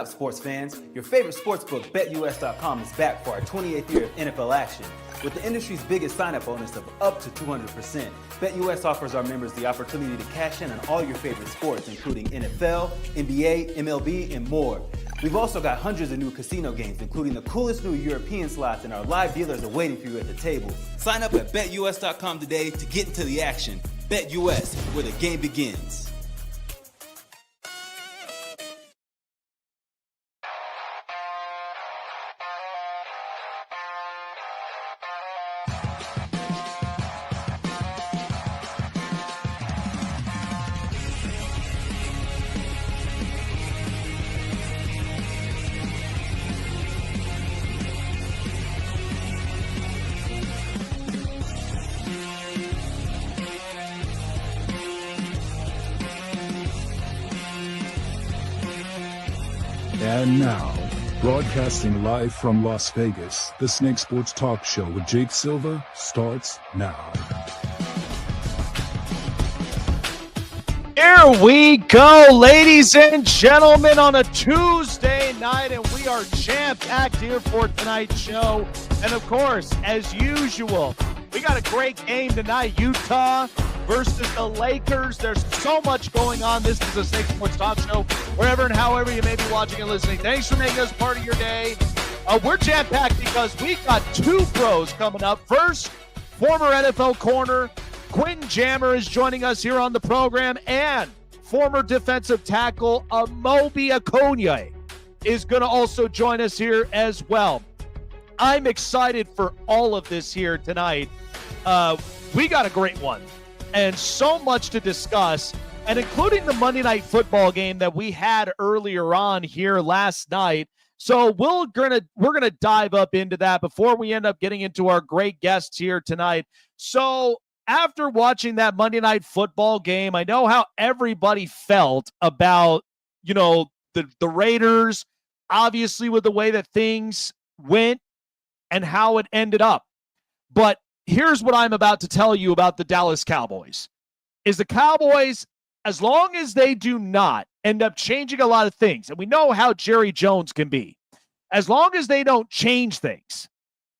up, sports fans. Your favorite sportsbook, BetUS.com, is back for our 28th year of NFL action. With the industry's biggest sign-up bonus of up to 200%, BetUS offers our members the opportunity to cash in on all your favorite sports, including NFL, NBA, MLB, and more. We've also got hundreds of new casino games, including the coolest new European slots, and our live dealers are waiting for you at the table. Sign up at BetUS.com today to get into the action. BetUS, where the game begins. And now, broadcasting live from Las Vegas, the Snake Sports Talk Show with Jake Silva starts now. Here we go, ladies and gentlemen, on a Tuesday night, and we are jam-packed here for tonight's show. And of course, as usual, we got a great game tonight, Utah versus the Lakers. There's so much going on. This is a Snake Sports Talk Show, wherever and however you may be watching and listening. Thanks for making us part of your day. We're jam-packed because we got two pros coming up. First, former NFL corner Quentin Jammer is joining us here on the program, and former defensive tackle Amobi Okoye is going to also join us here as well. I'm excited for all of this here tonight. We got a great one and so much to discuss, and including the Monday Night Football game that we had earlier on here last night. So we're gonna dive up into that before we end up getting into our great guests here tonight. So after watching that Monday Night Football game, I know how everybody felt about, the Raiders, obviously with the way that things went and how it ended up. But here's what I'm about to tell you about the Dallas Cowboys. Is the Cowboys, as long as they do not end up changing a lot of things, and we know how Jerry Jones can be, as long as they don't change things,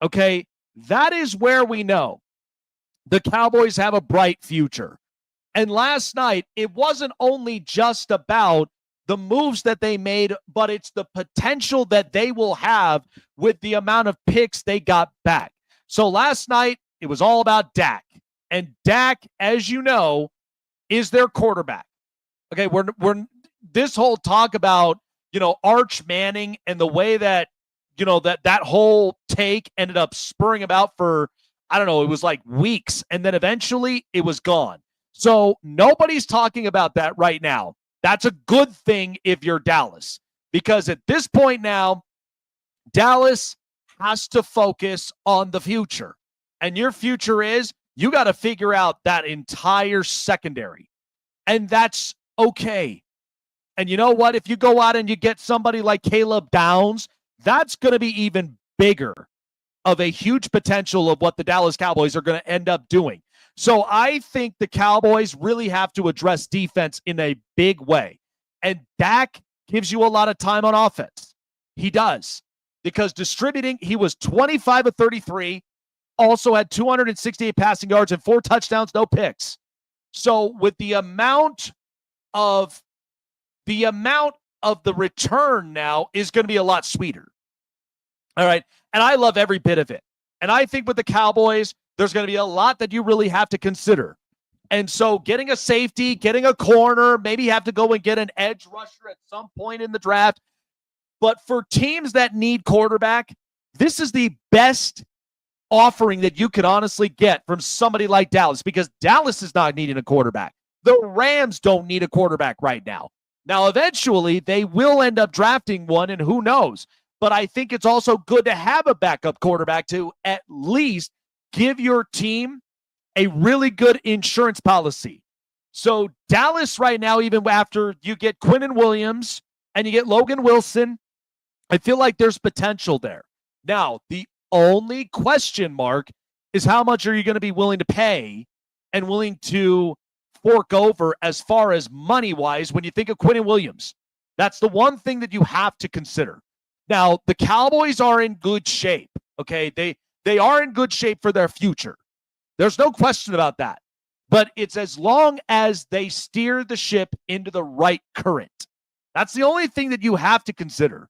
okay, that is where we know the Cowboys have a bright future. And last night, it wasn't only just about the moves that they made, but it's the potential that they will have with the amount of picks they got back. So last night, it was all about Dak. And Dak, as you know, is their quarterback. Okay, we're this whole talk about, Arch Manning and the way that, that whole take ended up spurring about for, I don't know, it was like weeks, and then eventually it was gone. So nobody's talking about that right now. That's a good thing if you're Dallas, because at this point now, Dallas has to focus on the future. And your future is you got to figure out that entire secondary. And that's okay. And you know what? If you go out and you get somebody like Caleb Downs, that's going to be even bigger of a huge potential of what the Dallas Cowboys are going to end up doing. So I think the Cowboys really have to address defense in a big way. And Dak gives you a lot of time on offense. He does. Because distributing, he was 25 of 33, also had 268 passing yards and 4 touchdowns, no picks. So with the amount of the return now is going to be a lot sweeter. All right. And I love every bit of it. And I think with the Cowboys, there's going to be a lot that you really have to consider. And so getting a safety, getting a corner, maybe have to go and get an edge rusher at some point in the draft. But for teams that need quarterback, this is the best offering that you could honestly get from somebody like Dallas, because Dallas is not needing a quarterback. The Rams don't need a quarterback right now. Now, eventually, they will end up drafting one, and who knows? But I think it's also good to have a backup quarterback to at least give your team a really good insurance policy. So Dallas right now, even after you get Quentin Williams and you get Logan Wilson, I feel like there's potential there. Now, the only question mark is how much are you going to be willing to pay and willing to fork over as far as money-wise when you think of Quentin Williams. That's the one thing that you have to consider. Now, the Cowboys are in good shape, okay? They are in good shape for their future. There's no question about that. But it's as long as they steer the ship into the right current. That's the only thing that you have to consider.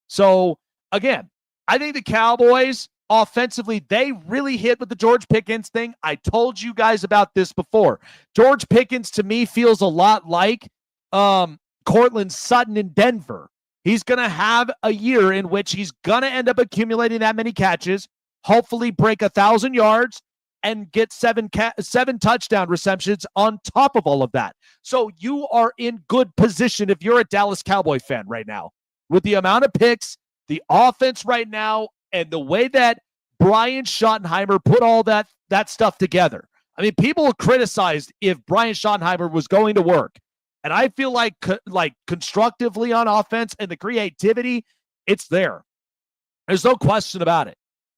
So, again, I think the Cowboys, offensively, they really hit with the George Pickens thing. I told you guys about this before. George Pickens, to me, feels a lot like Cortland Sutton in Denver. He's going to have a year in which he's going to end up accumulating that many catches, hopefully break 1,000 yards, and get seven touchdown receptions on top of all of that. So you are in good position if you're a Dallas Cowboy fan right now. With the amount of picks, the offense right now, and the way that Brian Schottenheimer put all that stuff together. I mean, people criticized if Brian Schottenheimer was going to work. And I feel like constructively on offense and the creativity, it's there. There's no question about it.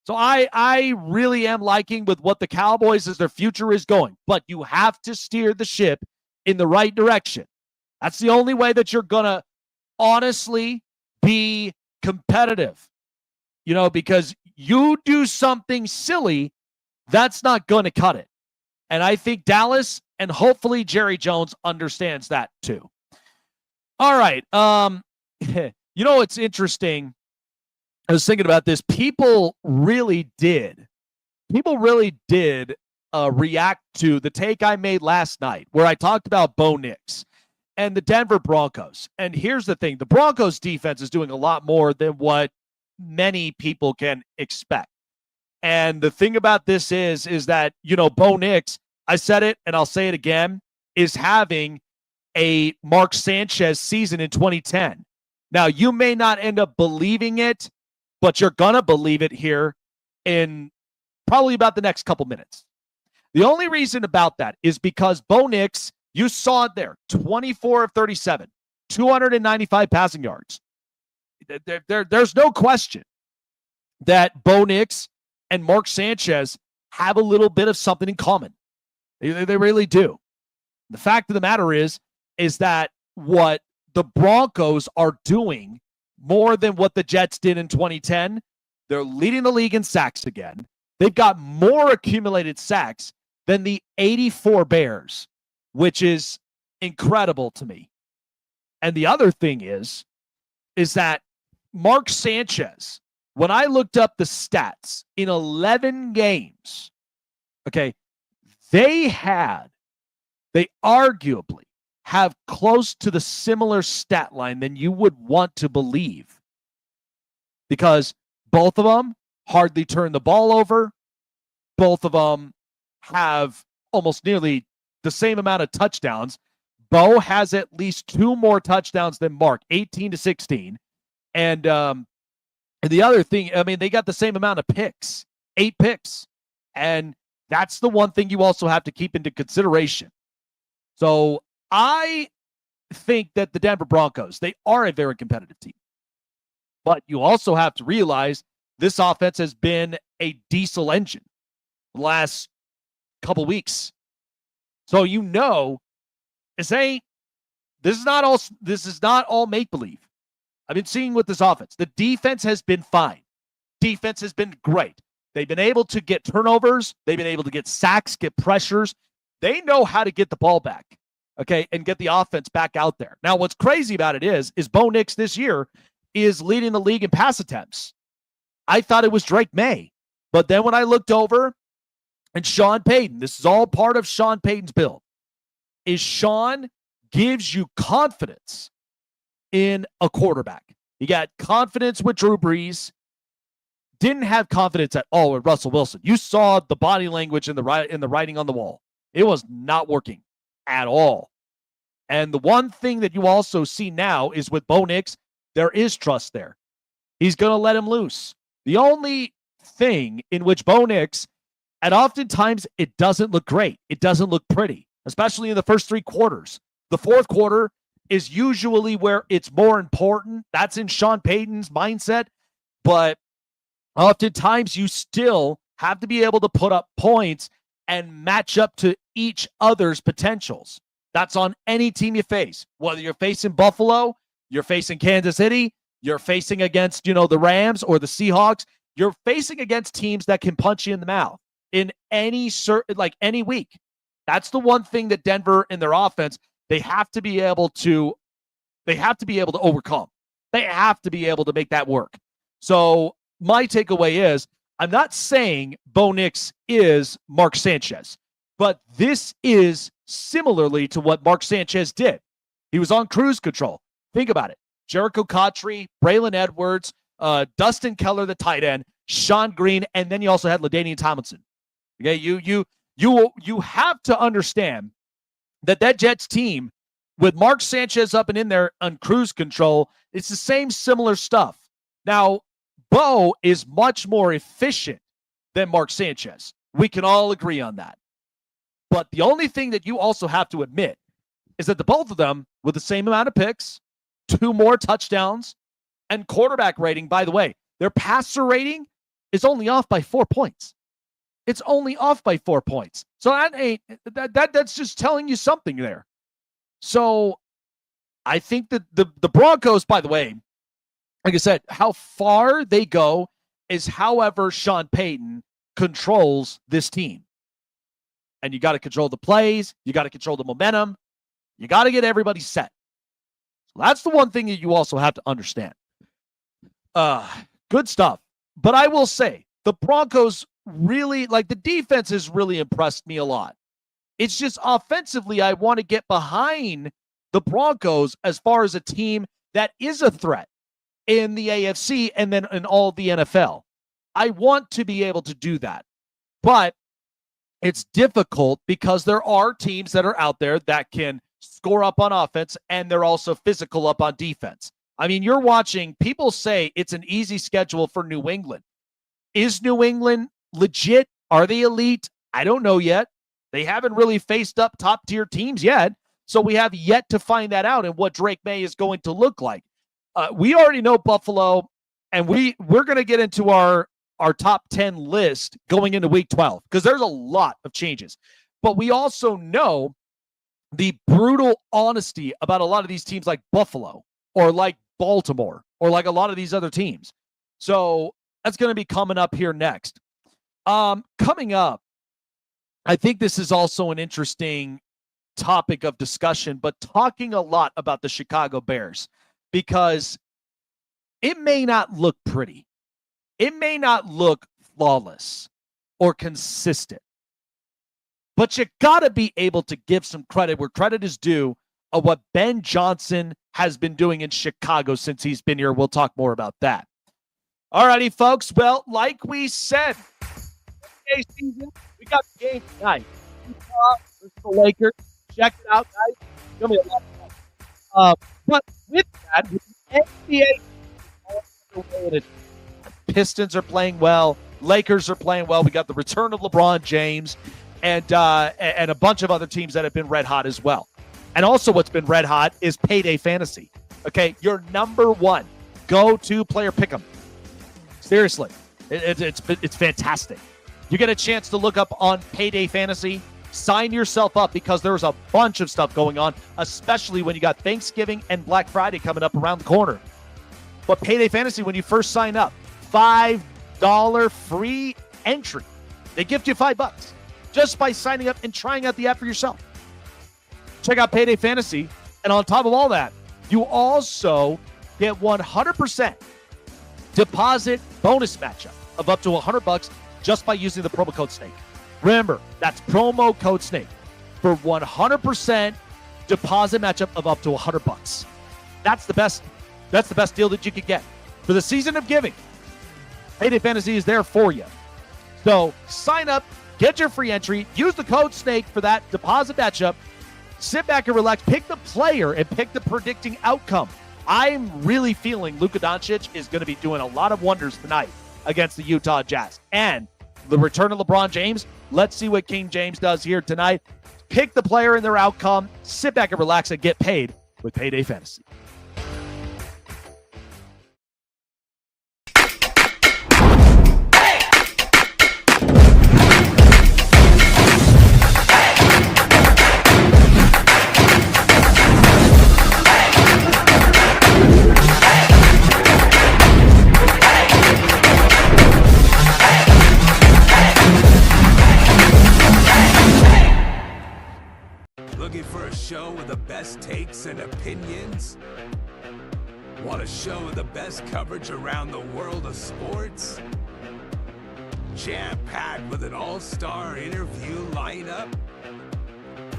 So I really am liking with what the Cowboys as their future is going. But you have to steer the ship in the right direction. That's the only way that you're going to honestly be competitive. You know, because you do something silly, that's not going to cut it. And I think Dallas and hopefully Jerry Jones understands that too. All right. You know, it's interesting. I was thinking about this. People really did react to the take I made last night where I talked about Bo Nix and the Denver Broncos. And here's the thing. The Broncos defense is doing a lot more than what many people can expect. And the thing about this is that, you know, Bo Nix, I said it and I'll say it again, is having a Mark Sanchez season in 2010. Now, you may not end up believing it, but you're going to believe it here in probably about the next couple minutes. The only reason about that is because Bo Nix, you saw it there, 24 of 37, 295 passing yards. There's no question that Bo Nix and Mark Sanchez have a little bit of something in common. They really do. The fact of the matter is that what the Broncos are doing more than what the Jets did in 2010, they're leading the league in sacks again. They've got more accumulated sacks than the 84 Bears, which is incredible to me. And the other thing is that Mark Sanchez, when I looked up the stats in 11 games, okay, they arguably have close to the similar stat line than you would want to believe, because both of them hardly turn the ball over. Both of them have almost nearly the same amount of touchdowns. Bo has at least 2 more touchdowns than Mark, 18-16. And the other thing, I mean, they got the same amount of picks, 8 picks. And that's the one thing you also have to keep into consideration. So I think that the Denver Broncos, they are a very competitive team. But you also have to realize this offense has been a diesel engine the last couple weeks. So you know, this is not all make-believe. I've been seeing with this offense. The defense has been fine. Defense has been great. They've been able to get turnovers. They've been able to get sacks, get pressures. They know how to get the ball back, okay, and get the offense back out there. Now, what's crazy about it is Bo Nix this year is leading the league in pass attempts. I thought it was Drake May. But then when I looked over, and Sean Payton, this is all part of Sean Payton's build, is Sean gives you confidence in a quarterback. You got confidence with Drew Brees. Didn't have confidence at all with Russell Wilson. You saw the body language in the writing on the wall. It was not working at all. And the one thing that you also see now is with Bo Nix, there is trust there. He's going to let him loose. The only thing in which Bo Nix, and oftentimes it doesn't look great. It doesn't look pretty, especially in the first 3 quarters. The fourth quarter is usually where it's more important. That's in Sean Payton's mindset. But oftentimes you still have to be able to put up points and match up to each other's potentials. That's on any team you face. Whether you're facing Buffalo, You're facing Kansas City. You're facing against, the Rams or the Seahawks. You're facing against teams that can punch you in the mouth in any week. That's the one thing that Denver in their offense, they have to be able to overcome. They have to be able to make that work. So my takeaway is, I'm not saying Bo Nix is Mark Sanchez, but this is similarly to what Mark Sanchez did. He was on cruise control. Think about it. Jericho Cottrey, Braylon Edwards, Dustin Keller, the tight end, Sean Green, and then you also had LaDainian Tomlinson. Okay, you have to understand that Jets team with Mark Sanchez up and in there on cruise control, it's the same similar stuff. Now, Bo is much more efficient than Mark Sanchez. We can all agree on that. But the only thing that you also have to admit is that the both of them, with the same amount of picks, 2 more touchdowns, and quarterback rating, by the way, their passer rating is only off by 4 points. It's only off by 4 points. So that's just telling you something there. So I think that the Broncos, by the way, like I said, how far they go is however Sean Payton controls this team. And you got to control the plays. You got to control the momentum. You got to get everybody set. So that's the one thing that you also have to understand. Good stuff. But I will say, the Broncos really, the defense has really impressed me a lot. It's just offensively, I want to get behind the Broncos as far as a team that is a threat in the AFC and then in all the NFL. I want to be able to do that. But it's difficult because there are teams that are out there that can score up on offense and they're also physical up on defense. I mean, you're watching, people say it's an easy schedule for New England. Is New England legit? Are they elite? I don't know yet. They haven't really faced up top-tier teams yet, so we have yet to find that out and what Drake May is going to look like. We already know Buffalo, and we're going to get into our top 10 list going into Week 12 because there's a lot of changes. But we also know the brutal honesty about a lot of these teams like Buffalo or like Baltimore or like a lot of these other teams. So that's going to be coming up here next. Coming up, I think this is also an interesting topic of discussion, but talking a lot about the Chicago Bears because it may not look pretty. It may not look flawless or consistent, but you got to be able to give some credit where credit is due of what Ben Johnson has been doing in Chicago since he's been here. We'll talk more about that. All righty, folks. Well, like we said, we got the game tonight. Versus the Lakers. Check it out, guys. It's going to be a lot of fun. But with that, with the NBA, Pistons are playing well. Lakers are playing well. We got the return of LeBron James and a bunch of other teams that have been red hot as well. And also what's been red hot is Payday Fantasy. Okay, your number one go-to player pick'em. Seriously, it's fantastic. You get a chance to look up on Payday Fantasy. Sign yourself up because there's a bunch of stuff going on, especially when you got Thanksgiving and Black Friday coming up around the corner. But Payday Fantasy, when you first sign up, $5 free entry. They gift you $5 just by signing up and trying out the app for yourself. Check out Payday Fantasy. And on top of all that, you also get 100% deposit bonus matchup of up to $100 just by using the promo code SNAKE. Remember, that's promo code SNAKE for 100% deposit matchup of up to $100. That's the best deal that you could get. For the season of giving, Payday Fantasy is there for you. So sign up, get your free entry, use the code SNAKE for that deposit matchup. Sit back and relax, pick the player and pick the predicting outcome. I'm really feeling Luka Doncic is going to be doing a lot of wonders tonight against the Utah Jazz. And the return of LeBron James, let's see what King James does here tonight. Pick the player and their outcome, sit back and relax and get paid with Payday Fantasy. show with the best takes and opinions? Want a show with the best coverage around the world of sports? Jam-packed with an all-star interview lineup?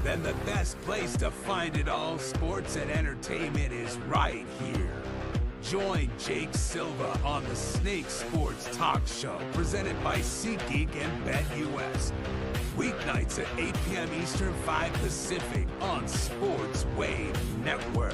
Then the best place to find it all, sports and entertainment, is right here. Join Jake Silva on the Snake Sports Talk Show, presented by SeatGeek and BetUS. Weeknights at 8 p.m. Eastern, 5 Pacific on Sports Wave Network.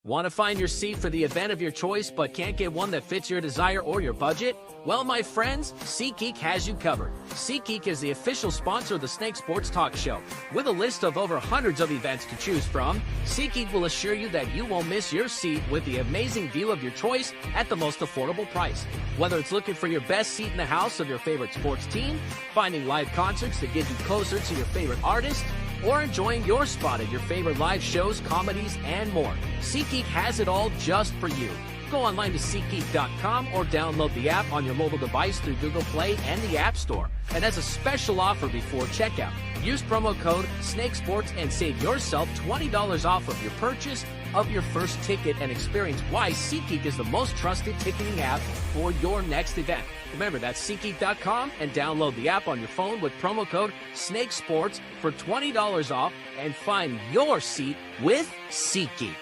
Want to find your seat for the event of your choice but can't get one that fits your desire or your budget? Well, my friends, SeatGeek has you covered. SeatGeek is the official sponsor of the Snake Sports Talk Show. With a list of over hundreds of events to choose from, SeatGeek will assure you that you won't miss your seat with the amazing view of your choice at the most affordable price. Whether it's looking for your best seat in the house of your favorite sports team, finding live concerts that get you closer to your favorite artist, or enjoying your spot at your favorite live shows, comedies, and more, SeatGeek has it all just for you. Go online to SeatGeek.com or download the app on your mobile device through Google Play and the App Store. And as a special offer before checkout, use promo code SNAKESPORTS and save yourself $20 off of your purchase of your first ticket, and experience why SeatGeek is the most trusted ticketing app for your next event. Remember, that's SeatGeek.com and download the app on your phone with promo code SNAKESPORTS for $20 off and find your seat with SeatGeek.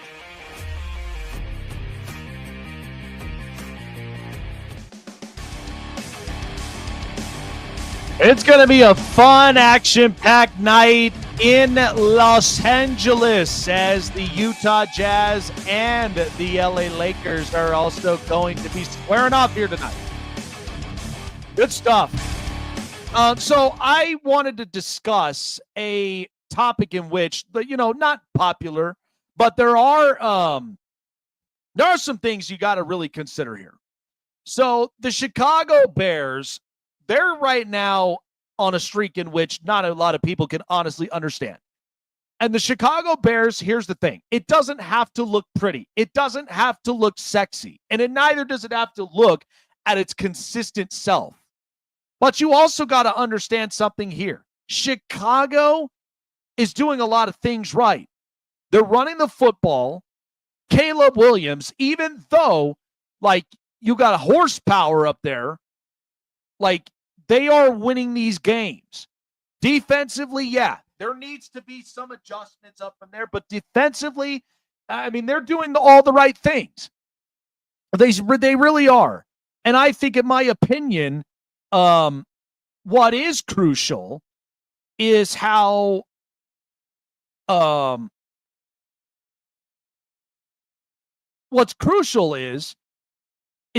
It's going to be a fun, action-packed night in Los Angeles as the Utah Jazz and the LA Lakers are also going to be squaring off here tonight. Good stuff. So I wanted to discuss a topic in which, not popular, but there are some things you got to really consider here. So the Chicago Bears, they're right now on a streak in which not a lot of people can honestly understand. And the Chicago Bears, here's the thing. It doesn't have to look pretty. It doesn't have to look sexy. And neither does it have to look at its consistent self. But you also got to understand something here. Chicago is doing a lot of things right. They're running the football. Caleb Williams, even though, you got a horsepower up there, they are winning these games. Defensively, yeah, there needs to be some adjustments up from there, but defensively, they're doing all the right things. They really are. And I think, in my opinion, what is crucial is how what's crucial is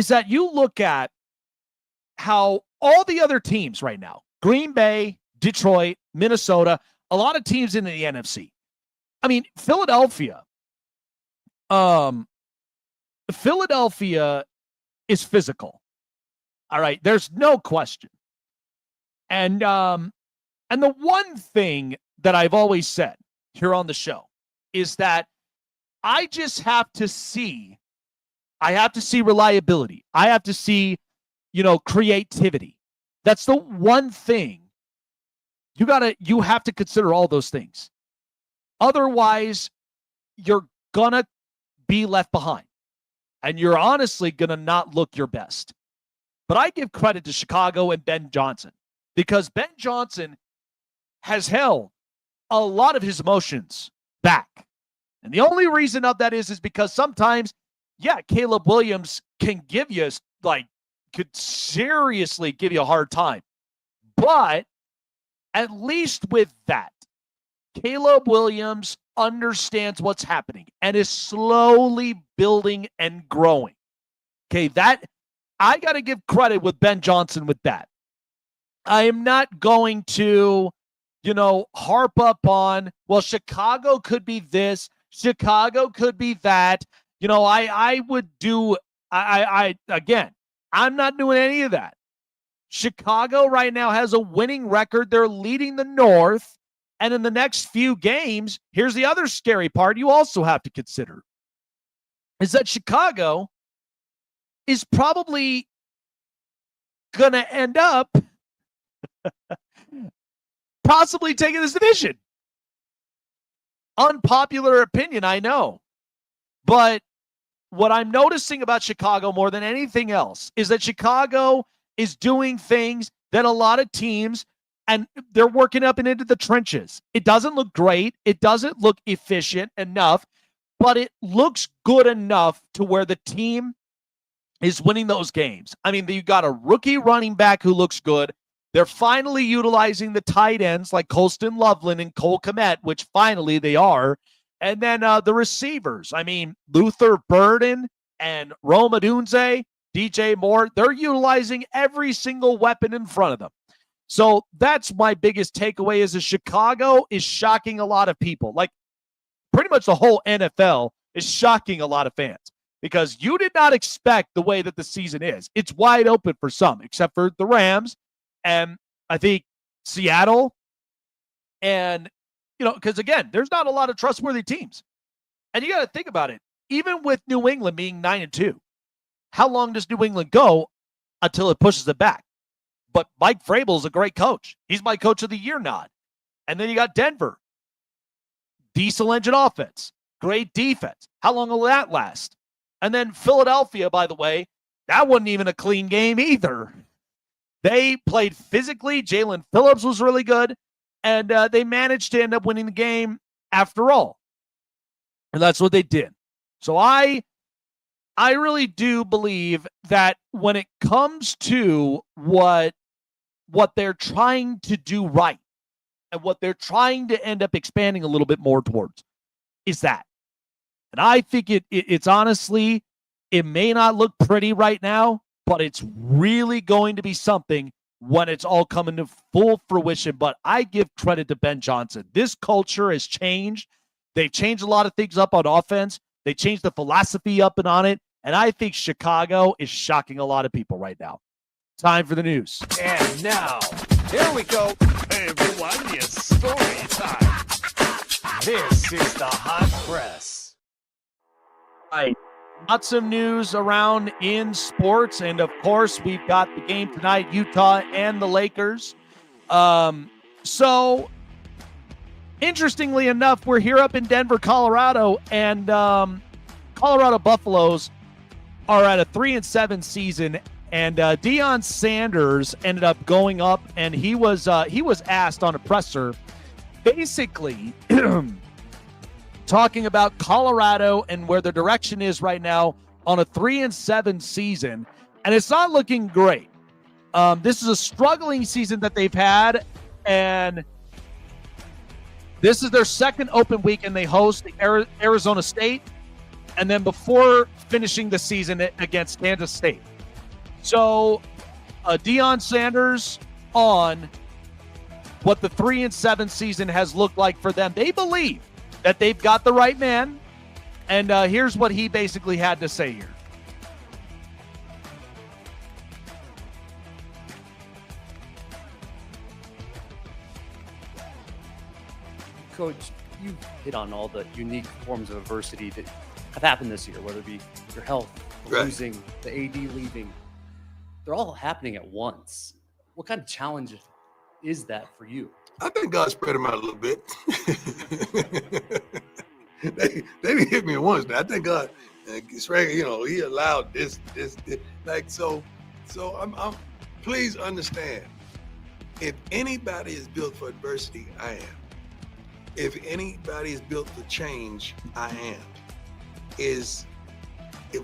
that you look at how all the other teams right now, Green Bay, Detroit, Minnesota, a lot of teams in the NFC. Philadelphia is physical. All right, there's no question. And the one thing that I've always said here on the show is that I just have to see reliability. I have to see creativity. That's the one thing. You have to consider all those things. Otherwise, you're gonna be left behind. And you're honestly gonna not look your best. But I give credit to Chicago and Ben Johnson, because Ben Johnson has held a lot of his emotions back. And the only reason of that is because sometimes, Caleb Williams can give you could seriously give you a hard time. But at least with that, Caleb Williams understands what's happening and is slowly building and growing. Okay, that I got to give credit with Ben Johnson with that. I am not going to, harp up on, well, Chicago could be this, Chicago could be that. Again, I'm not doing any of that. Chicago right now has a winning record. They're leading the North. And in the next few games, here's the other scary part you also have to consider, is that Chicago is probably going to end up possibly taking this division. Unpopular opinion, I know. But what I'm noticing about Chicago more than anything else is that Chicago is doing things that a lot of teams, and they're working up and into the trenches. It doesn't look great. It doesn't look efficient enough, but it looks good enough to where the team is winning those games. I mean, you got a rookie running back who looks good. They're finally utilizing the tight ends like Colston Loveland and Cole Kmet, which finally they are. And then the receivers. I mean, Luther Burden and Rome Odunze, DJ Moore, they're utilizing every single weapon in front of them. So that's my biggest takeaway is that Chicago is shocking a lot of people. Like pretty much the whole NFL is shocking a lot of fans because you did not expect the way that the season is. It's wide open for some, except for the Rams and I think Seattle. And, because again, there's not a lot of trustworthy teams. And you got to think about it. Even with New England being 9-2, how long does New England go until it pushes it back? But Mike Vrabel is a great coach. He's my coach of the year nod. And then you got Denver. Diesel engine offense. Great defense. How long will that last? And then Philadelphia, by the way, that wasn't even a clean game either. They played physically. Jalen Phillips was really good. And they managed to end up winning the game after all. And that's what they did. So I really do believe that when it comes to what they're trying to do right and what they're trying to end up expanding a little bit more towards is that. And I think it's honestly, it may not look pretty right now, but it's really going to be something when it's all coming to full fruition. But I give credit to Ben Johnson. This culture has changed. They've changed a lot of things up on offense. They changed the philosophy up and on it. And I think Chicago is shocking a lot of people right now. Time for the news. And now, here we go. Hey, everyone, it's story time. This is the Hot Press. All right. Lots of news around in sports. And, of course, we've got the game tonight, Utah and the Lakers. So, interestingly enough, we're here up in Denver, Colorado, and Colorado Buffaloes are at a 3-7 season, and Deion Sanders ended up going up, and he was asked on a presser, basically talking about Colorado and where the direction is right now on a 3-7 season, and it's not looking great. This is a struggling season that they've had, and this is their second open week, and they host the Arizona State, and then before finishing the season against Kansas State. So Deion Sanders on what the 3-7 season has looked like for them. They believe that they've got the right man, and here's what he basically had to say here. Coach, you hit on all the unique forms of adversity that have happened this year, whether it be your health, losing, the AD leaving. They're all happening at once. What kind of challenge is that for you? I think God spread them out a little bit. they hit me once. Now I think God, He allowed this. Like so. I'm. Please understand. If anybody is built for adversity, I am. If anybody is built for change, I am. If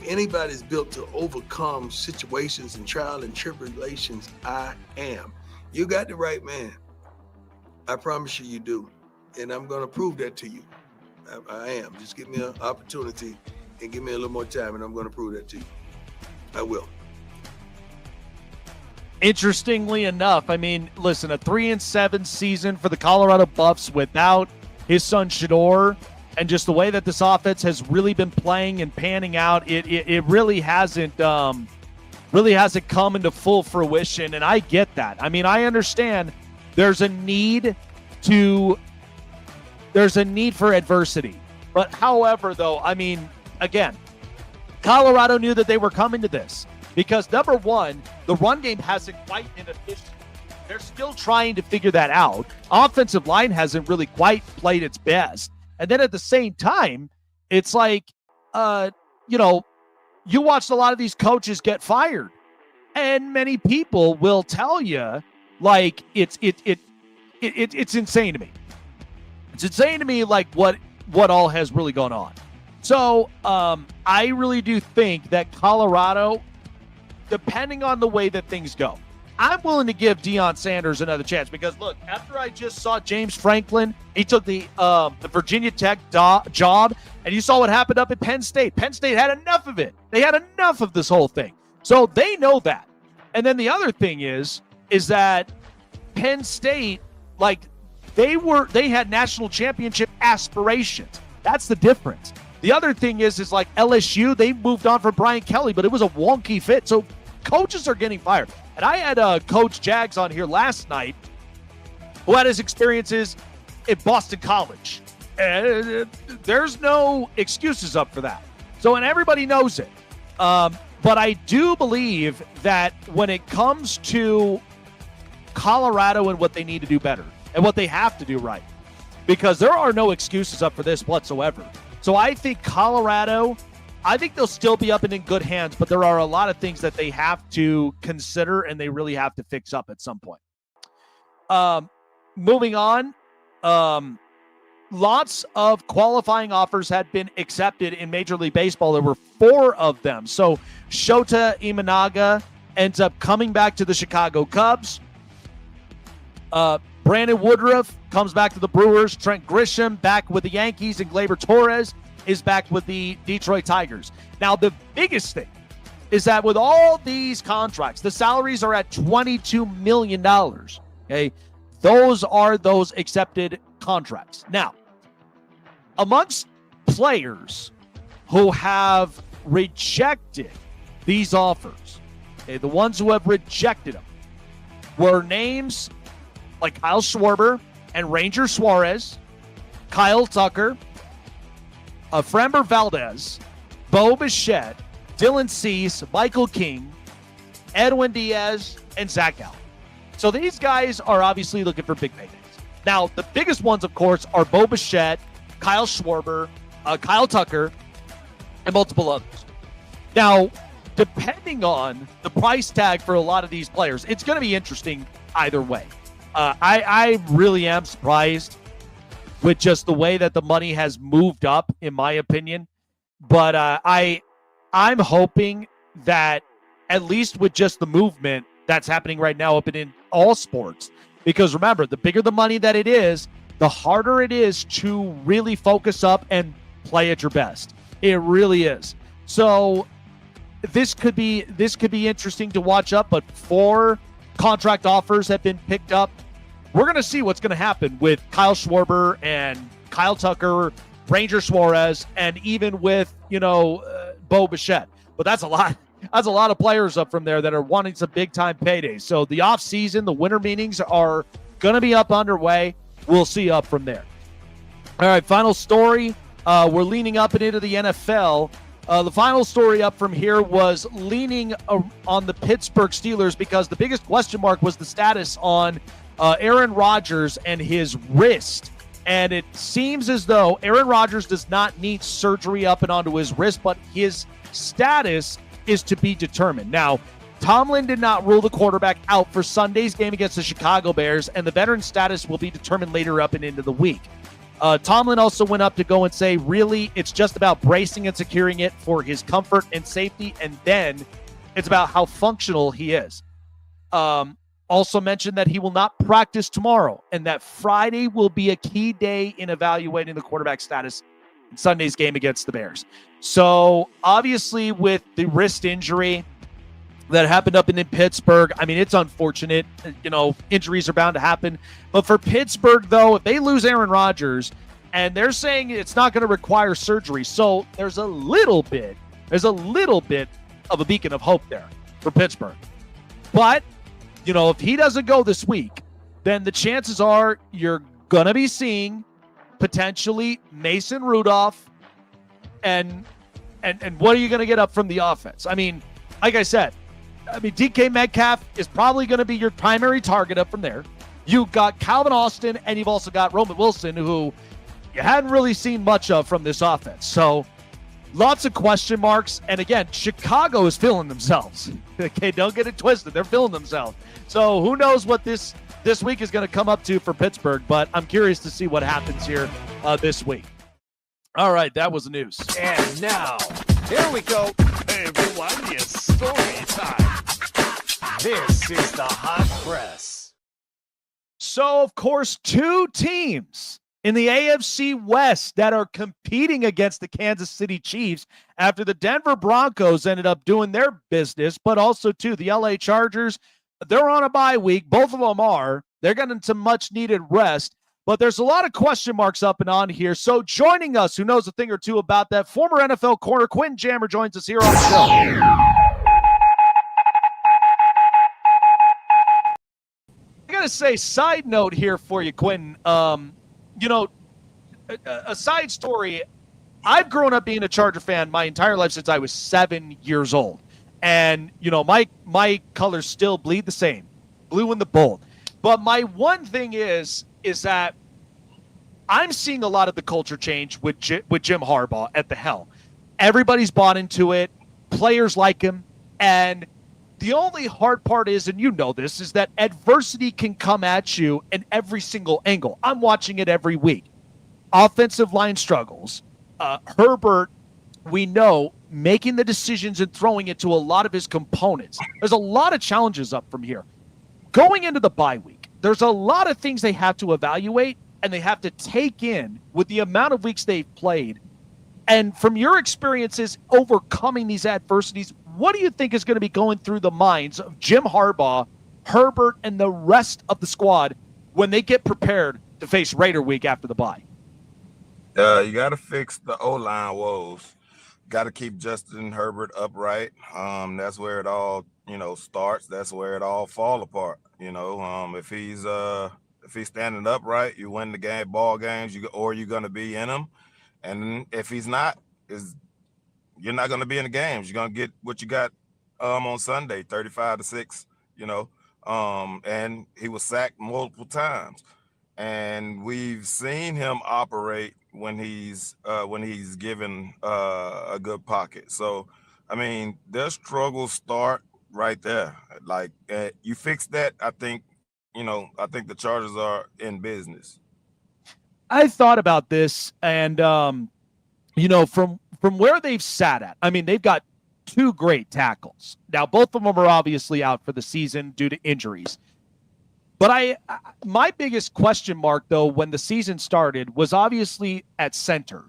anybody's built to overcome situations and trial and tribulations, I am. You got the right man. I promise you do. And I'm going to prove that to you. I am. Just give me an opportunity and give me a little more time, and I'm going to prove that to you. I will. Interestingly enough, I mean, listen, a 3-7 season for the Colorado Buffs without his son Shador, and just the way that this offense has really been playing and panning out, it really hasn't come into full fruition, and I get that. I mean, I understand there's a need for adversity. But however, though, I mean, again, Colorado knew that they were coming to this because, number one, the run game hasn't quite been efficient. They're still trying to figure that out. Offensive line hasn't really quite played its best. And then at the same time, it's like, you watched a lot of these coaches get fired, and many people will tell you, like, it's insane to me. It's insane to me, like, what all has really gone on. So I really do think that Colorado, depending on the way that things go, I'm willing to give Deion Sanders another chance because, look, after I just saw James Franklin, he took the Virginia Tech job, and you saw what happened up at Penn State. Penn State had enough of it. They had enough of this whole thing. So they know that. And then the other thing is that Penn State, like, they had national championship aspirations. That's the difference. The other thing is like LSU, they moved on from Brian Kelly, but it was a wonky fit. So coaches are getting fired. And I had Coach Jags on here last night who had his experiences at Boston College. And there's no excuses up for that. So, and everybody knows it. But I do believe that when it comes to Colorado and what they need to do better and what they have to do right, because there are no excuses up for this whatsoever. So I think Colorado, I think they'll still be up and in good hands, but there are a lot of things that they have to consider and they really have to fix up at some point. Moving on, lots of qualifying offers had been accepted in Major League Baseball. There were 4 of them. So Shota Imanaga ends up coming back to the Chicago Cubs. Brandon Woodruff comes back to the Brewers. Trent Grisham back with the Yankees, and Gleyber Torres is back with the Detroit Tigers. Now, the biggest thing is that with all these contracts, the salaries are at $22 million. Okay, those are those accepted contracts. Now, amongst players who have rejected these offers, okay, the ones who have rejected them were names like Kyle Schwarber and Ranger Suarez, Kyle Tucker, Framber Valdez, Bo Bichette, Dylan Cease, Michael King, Edwin Diaz, and Zach Gallen. So these guys are obviously looking for big paydays. Now, the biggest ones, of course, are Bo Bichette, Kyle Schwarber, Kyle Tucker, and multiple others. Now, depending on the price tag for a lot of these players, it's going to be interesting either way. I really am surprised with just the way that the money has moved up, in my opinion. But I'm hoping that at least with just the movement that's happening right now up in all sports, because remember, the bigger the money that it is, the harder it is to really focus up and play at your best. It really is. So this could be interesting to watch up, but 4 contract offers have been picked up. We're going to see what's going to happen with Kyle Schwarber and Kyle Tucker, Ranger Suarez, and even with, Bo Bichette. But that's a lot. That's a lot of players up from there that are wanting some big-time paydays. So the offseason, the winter meetings are going to be up underway. We'll see up from there. All right, final story. We're leaning up and into the NFL. The final story up from here was leaning on the Pittsburgh Steelers because the biggest question mark was the status on Aaron Rodgers and his wrist. And it seems as though Aaron Rodgers does not need surgery up and onto his wrist, but his status is to be determined. Now, Tomlin did not rule the quarterback out for Sunday's game against the Chicago Bears, and the veteran status will be determined later up and into the week. Tomlin also went up to go and say, really, it's just about bracing and securing it for his comfort and safety, and then it's about how functional he is. Also mentioned that he will not practice tomorrow, and that Friday will be a key day in evaluating the quarterback status in Sunday's game against the Bears. So, obviously, with the wrist injury that happened up in Pittsburgh, I mean, it's unfortunate. Injuries are bound to happen. But for Pittsburgh, though, if they lose Aaron Rodgers, and they're saying it's not going to require surgery, so there's a little bit of a beacon of hope there for Pittsburgh. But, if he doesn't go this week, then the chances are you're going to be seeing potentially Mason Rudolph, and what are you going to get up from the offense? I mean, like I said, DK Metcalf is probably going to be your primary target up from there. You've got Calvin Austin, and you've also got Roman Wilson, who you hadn't really seen much of from this offense. So lots of question marks. And again, Chicago is feeling themselves. Okay, don't get it twisted. They're feeling themselves. So who knows what this week is going to come up to for Pittsburgh, but I'm curious to see what happens here this week. All right, that was the news. And now, here we go. Hey, everyone, it's story time. This is the Hot Press. So, of course, two teams in the AFC West that are competing against the Kansas City Chiefs after the Denver Broncos ended up doing their business, but also, too, the LA Chargers, they're on a bye week. Both of them are. They're getting some much-needed rest, but there's a lot of question marks up and on here. So joining us, who knows a thing or two about that, former NFL corner Quentin Jammer joins us here on the show. I got to say, side note here for you, Quentin. You know, a side story, I've grown up being a Charger fan my entire life since I was 7 years old. And, you know, my colors still bleed the same, blue and the bold. But my one thing is that I'm seeing a lot of the culture change with Jim Harbaugh at the helm. Everybody's bought into it. Players like him. And the only hard part is, and you know this, is that adversity can come at you in every single angle. I'm watching it every week. Offensive line struggles. Herbert, we know, making the decisions and throwing it to a lot of his components. There's a lot of challenges up from here. Going into the bye week, there's a lot of things they have to evaluate and they have to take in with the amount of weeks they've played. And from your experiences overcoming these adversities, what do you think is going to be going through the minds of Jim Harbaugh, Herbert, and the rest of the squad when they get prepared to face Raider week after the bye? You got to fix the O-line woes. Got to keep Justin Herbert upright. That's where it all, starts. That's where it all fall apart. If he's standing upright, you win the ball games, or you're going to be in them. And if he's not, you're not going to be in the games. You're going to get what you got on Sunday, 35-6. And he was sacked multiple times, and we've seen him operate when he's given a good pocket. So, I mean, their struggles start right there. Like, you fix that, I think the Chargers are in business. I thought about this, and from where they've sat at, I mean, they've got two great tackles. Now, both of them are obviously out for the season due to injuries. But my biggest question mark, though, when the season started was obviously at center.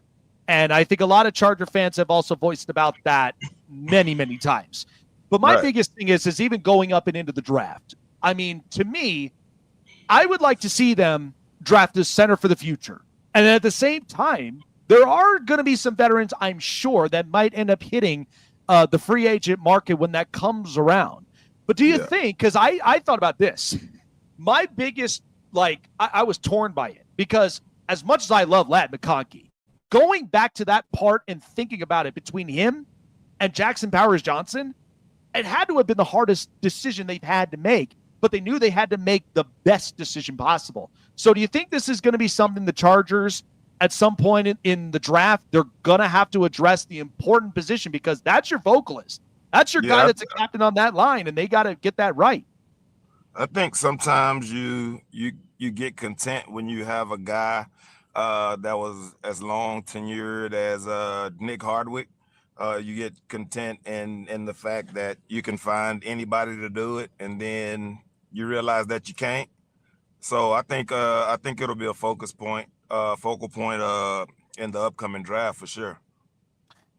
And I think a lot of Charger fans have also voiced about that many, many times. But my biggest thing is even going up and into the draft. I mean, to me, I would like to see them draft a center for the future. And at the same time, there are going to be some veterans, I'm sure, that might end up hitting the free agent market when that comes around. But do you think, because I thought about this, my biggest, I was torn by it, because as much as I love Ladd McConkey, going back to that part and thinking about it between him and Jackson Powers Johnson, it had to have been the hardest decision they've had to make, but they knew they had to make the best decision possible. So do you think this is going to be something the Chargers, at some point in the draft, they're going to have to address the important position, because that's your vocalist. That's your guy that's a captain on that line, and they got to get that right. I think sometimes you get content when you have a guy that was as long tenured as Nick Hardwick. You get content in the fact that you can find anybody to do it, and then you realize that you can't. So I think it'll be a focal point in the upcoming draft for sure.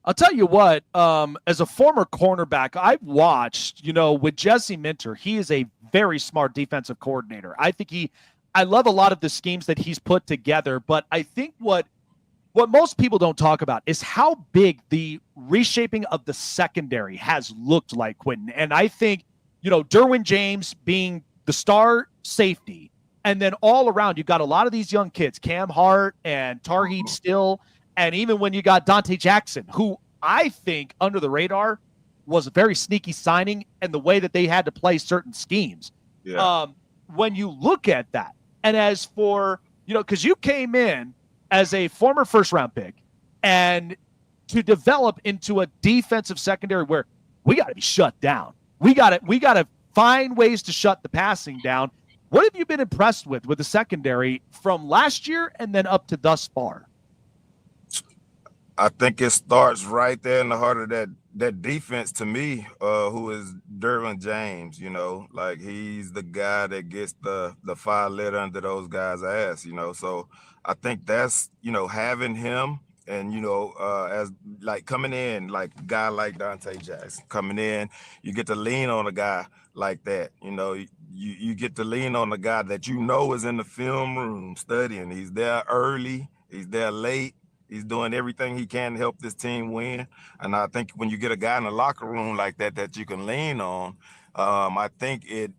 I'll tell you what, as a former cornerback, I've watched, with Jesse Minter, he is a very smart defensive coordinator. I love a lot of the schemes that he's put together, but I think what most people don't talk about is how big the reshaping of the secondary has looked like, Quentin. And I think, Derwin James being the star safety, and then all around, you got a lot of these young kids, Cam Hart and Tarheeb Still, and even when you got Dante Jackson, who I think under the radar was a very sneaky signing, and the way that they had to play certain schemes. Yeah. When you look at that, and as for, because you came in as a former first-round pick and to develop into a defensive secondary where we got to be shut down. We got to find ways to shut the passing down. What have you been impressed with the secondary from last year and then up to thus far? I think it starts right there in the heart of that defense to me, who is Derwin James, like he's the guy that gets the fire lit under those guys' ass, So I think that's, having him and, as like coming in, like a guy like Dante Jackson coming in, you get to lean on a guy like that. You get to lean on a guy that is in the film room studying. He's there early, he's there late. He's doing everything he can to help this team win. And I think when you get a guy in the locker room like that you can lean on, I think it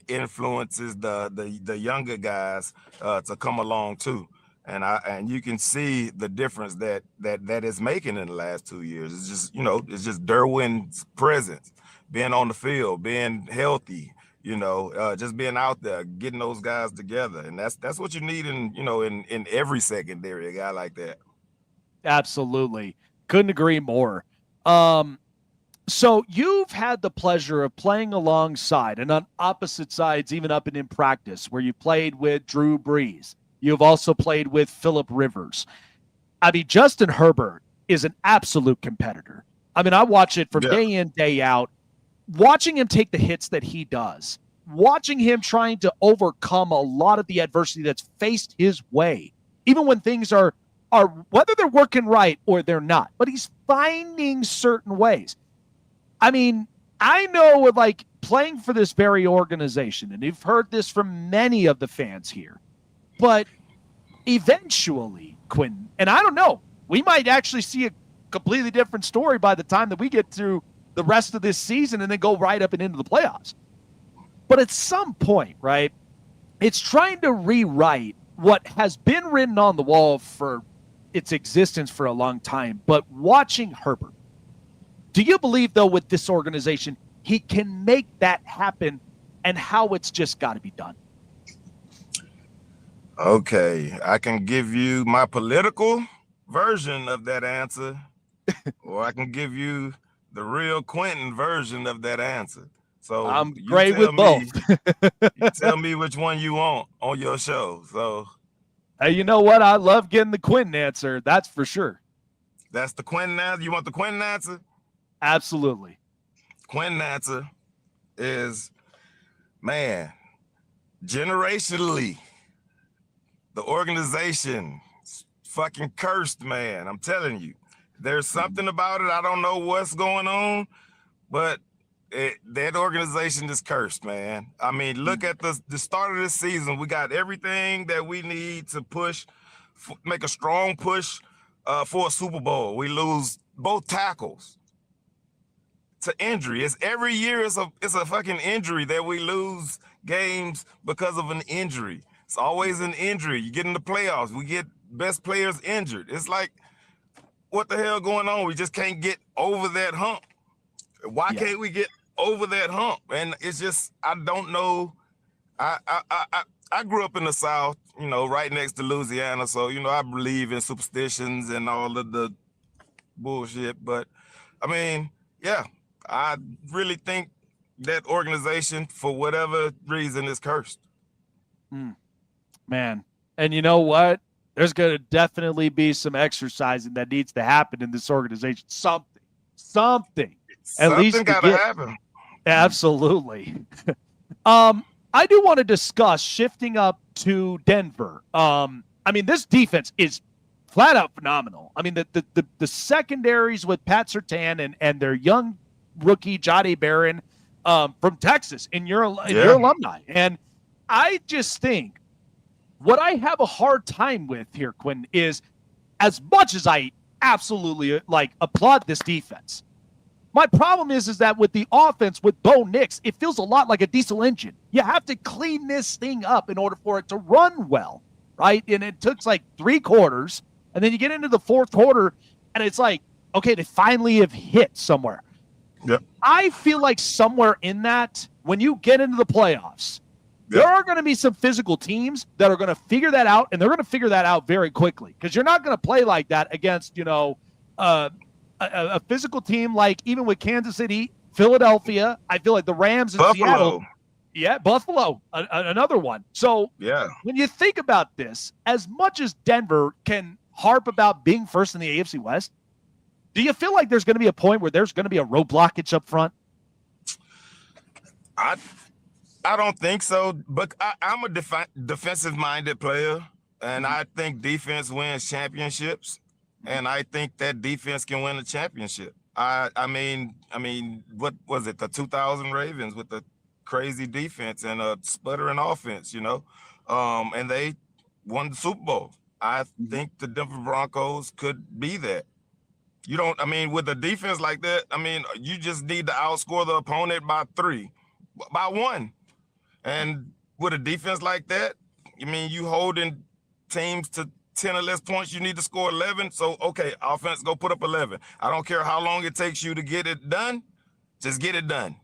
influences the younger guys to come along too. And you can see the difference that it's making in the last 2 years. It's just, it's just Derwin's presence, being on the field, being healthy, just being out there, getting those guys together. And that's what you need in every secondary, a guy like that. Absolutely. Couldn't agree more. So you've had the pleasure of playing alongside and on opposite sides, even up and in practice, where you played with Drew Brees. You've also played with Phillip Rivers. I mean, Justin Herbert is an absolute competitor. I mean, I watch it from day in, day out. Watching him take the hits that he does, watching him trying to overcome a lot of the adversity that's faced his way, even when things are whether they're working right or they're not, but he's finding certain ways. I mean, I know like playing for this very organization, and you've heard this from many of the fans here, but eventually, Quentin, and I don't know, we might actually see a completely different story by the time that we get through the rest of this season and then go right up and into the playoffs. But at some point, right, it's trying to rewrite what has been written on the wall for its existence for a long time. But watching Herbert, do you believe, though, with this organization, he can make that happen and how it's just got to be done? Okay, I can give you my political version of that answer, or I can give you the real Quentin version of that answer. So I'm great with both. You tell me which one you want on your show. So, hey, you know what? I love getting the Quentin answer. That's for sure. That's the Quentin answer. You want the Quentin answer? Absolutely. Quentin answer is, man, generationally, the organization fucking cursed, man. I'm telling you. There's something about it. I don't know what's going on, but that organization is cursed, man. I mean, look at the start of this season. We got everything that we need to push, make a strong push for a Super Bowl. We lose both tackles to injury. It's every year it's a fucking injury that we lose games because of an injury. It's always an injury. You get in the playoffs, we get best players injured. It's like, what the hell going on? We just can't get over that hump. Why can't we get over that hump? And it's just, I don't know. I grew up in the South, right next to Louisiana. So, I believe in superstitions and all of the bullshit. But I mean, yeah, I really think that organization, for whatever reason, is cursed. Man. And you know what? There's going to definitely be some exercising that needs to happen in this organization. Something. At least gotta happen. Absolutely. I do want to discuss shifting up to Denver. I mean, this defense is flat out phenomenal. I mean, the secondaries with Pat Surtain and their young rookie Jahdae Barron from Texas in your alumni. And I just think what I have a hard time with here, Quentin, is as much as I absolutely applaud this defense, my problem is that with the offense with Bo Nix, it feels a lot like a diesel engine. You have to clean this thing up in order for it to run well, right? And it took like 3 quarters, and then you get into the 4th quarter, and it's like, okay, they finally have hit somewhere. Yep. I feel like somewhere in that, when you get into the playoffs, There are going to be some physical teams that are going to figure that out, and they're going to figure that out very quickly because you're not going to play like that against, a physical team like even with Kansas City, Philadelphia. I feel like the Rams and Seattle. Yeah, Buffalo, another one. So when you think about this, as much as Denver can harp about being first in the AFC West, do you feel like there's going to be a point where there's going to be a roadblockage up front? I don't think so, but I'm a defensive-minded player, and I think defense wins championships, and I think that defense can win a championship. I mean, what was it? The 2000 Ravens with the crazy defense and a sputtering offense, and they won the Super Bowl. I think the Denver Broncos could be that. With a defense like that, you just need to outscore the opponent by 1. And with a defense like that, you holding teams to 10 or less points, you need to score 11. So, okay, offense, go put up 11. I don't care how long it takes you to get it done. Just get it done.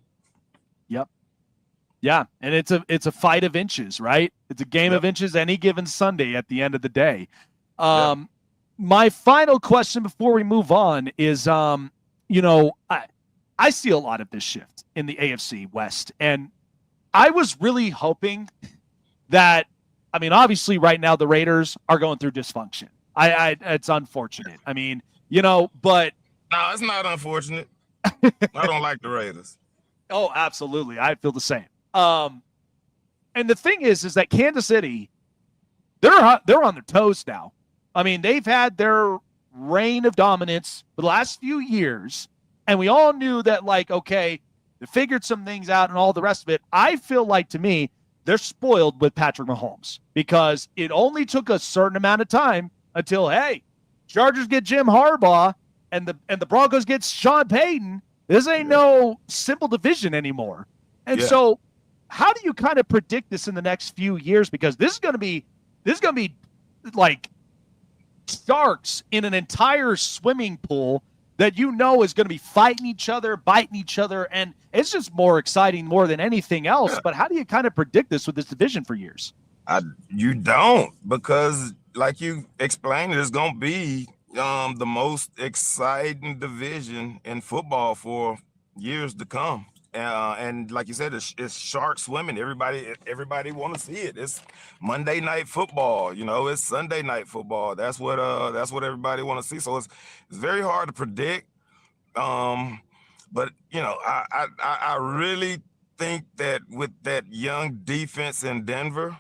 Yep. Yeah, and it's a fight of inches, right? It's a game of inches any given Sunday at the end of the day. My final question before we move on is, I see a lot of this shift in the AFC West, and I was really hoping that, obviously right now the Raiders are going through dysfunction. It's unfortunate. But no, it's not unfortunate. I don't like the Raiders. Oh, absolutely. I feel the same. And the thing is that Kansas City, they're on their toes now. They've had their reign of dominance for the last few years, and we all knew that, they figured some things out and all the rest of it. I feel like, to me, they're spoiled with Patrick Mahomes because it only took a certain amount of time until, hey, Chargers get Jim Harbaugh and the Broncos get Sean Payton. This ain't no simple division anymore. And so how do you kind of predict this in the next few years? Because this is going to be like sharks in an entire swimming pool that is going to be fighting each other, biting each other, and it's just more exciting more than anything else. But how do you kind of predict this with this division for years? You don't, because like you explained, it's going to be the most exciting division in football for years to come. And like you said, it's shark swimming. Everybody want to see it. It's Monday night football, it's Sunday night football. That's what everybody want to see. So it's very hard to predict. But I really think that with that young defense in Denver,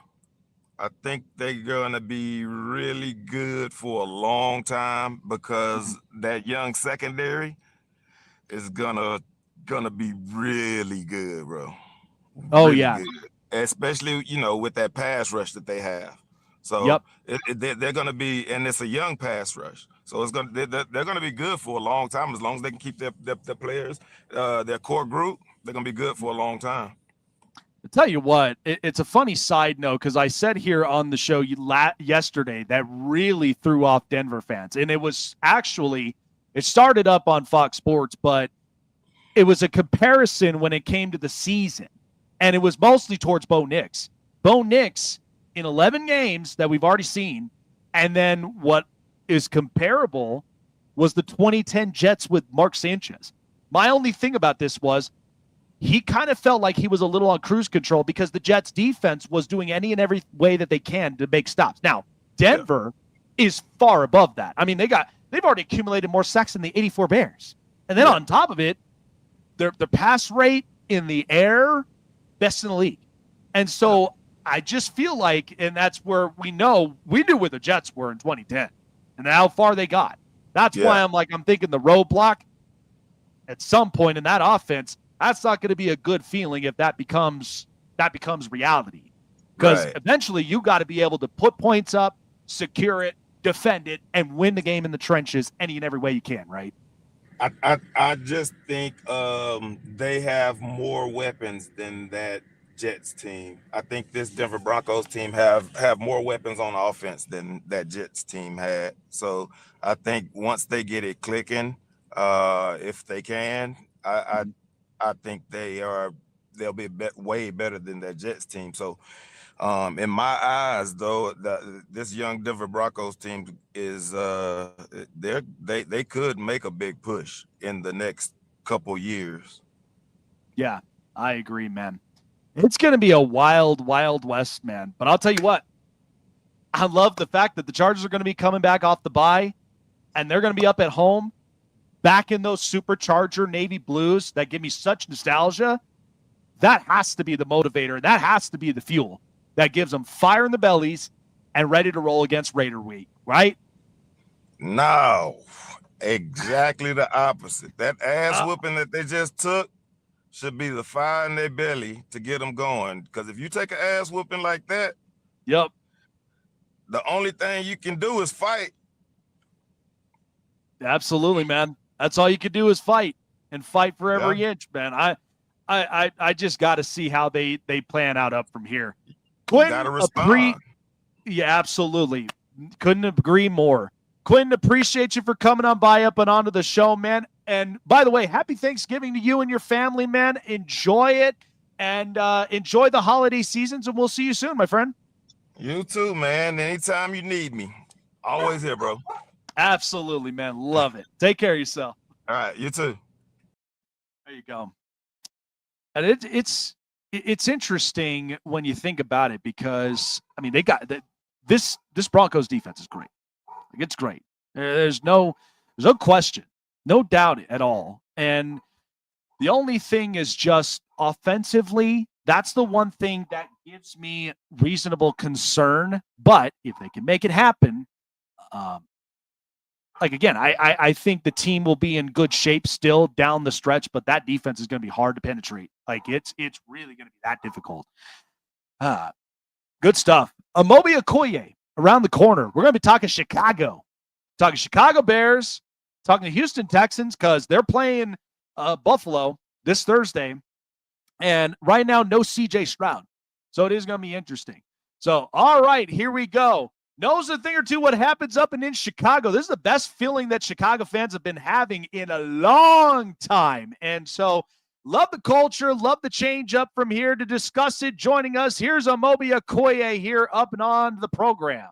I think they're gonna be really good for a long time because that young secondary is gonna be really good, bro. Really good. Especially with that pass rush that they have. So they're gonna be, and it's a young pass rush. So they're gonna be good for a long time as long as they can keep their players, their core group. They're gonna be good for a long time. I'll tell you what, it's a funny side note because I said here on the show yesterday that really threw off Denver fans. And it was actually, it started up on Fox Sports, but it was a comparison when it came to the season. And it was mostly towards Bo Nix. Bo Nix in 11 games that we've already seen. And then what is comparable was the 2010 Jets with Mark Sanchez. My only thing about this was, he kind of felt like he was a little on cruise control because the Jets defense was doing any and every way that they can to make stops. Now, Denver is far above that. They've already accumulated more sacks than the 84 Bears. And then on top of it, their pass rate in the air, best in the league. And so I just feel like, and that's where we knew where the Jets were in 2010 and how far they got. That's why I'm thinking the roadblock at some point in that offense, that's not going to be a good feeling if that becomes reality. Because eventually you got to be able to put points up, secure it, defend it, and win the game in the trenches any and every way you can, right? I just think they have more weapons than that Jets team. I think this Denver Broncos team have more weapons on offense than that Jets team had. So I think once they get it clicking, if they can, I think they are they'll be way better than that Jets team. So, in my eyes, though, this young Denver Broncos team is they could make a big push in the next couple years. Yeah, I agree, man. It's going to be a wild, wild west, man. But I'll tell you what, I love the fact that the Chargers are going to be coming back off the bye, and they're going to be up at home, back in those supercharger navy blues that give me such nostalgia. That has to be the motivator. That has to be the fuel that gives them fire in the bellies and ready to roll against Raider Week, right? No, exactly the opposite. That ass whooping that they just took should be the fire in their belly to get them going. Because if you take an ass whooping like that, yep, the only thing you can do is fight. Absolutely, man. That's all you can do is fight and fight for every inch, man. I just got to see how they plan out up from here. Quentin, got to respond. Yeah, absolutely. Couldn't agree more. Quentin, appreciate you for coming on by up and onto the show, man. And by the way, happy Thanksgiving to you and your family, man. Enjoy it and enjoy the holiday seasons, and we'll see you soon, my friend. You too, man. Anytime you need me, always here, bro. Absolutely, man. Love it. Take care of yourself. All right, you too. There you go. And it's interesting when you think about it because I mean they got this Broncos defense is great. Like, it's great. There's no question, no doubt at all. And the only thing is just offensively, that's the one thing that gives me reasonable concern. But if they can make it happen, again, I think the team will be in good shape still down the stretch, but that defense is going to be hard to penetrate. Like it's really going to be that difficult. Good stuff. Amobi Okoye around the corner. We're going to be talking Chicago Bears, talking the Houston Texans because they're playing Buffalo this Thursday. And right now, no CJ Stroud. So it is going to be interesting. So, all right, here we go. Knows a thing or two what happens up and in Chicago. This is the best feeling that Chicago fans have been having in a long time. And so love the culture, love the change up from here. To discuss it, joining us, here's Amobi Okoye here up and on the program.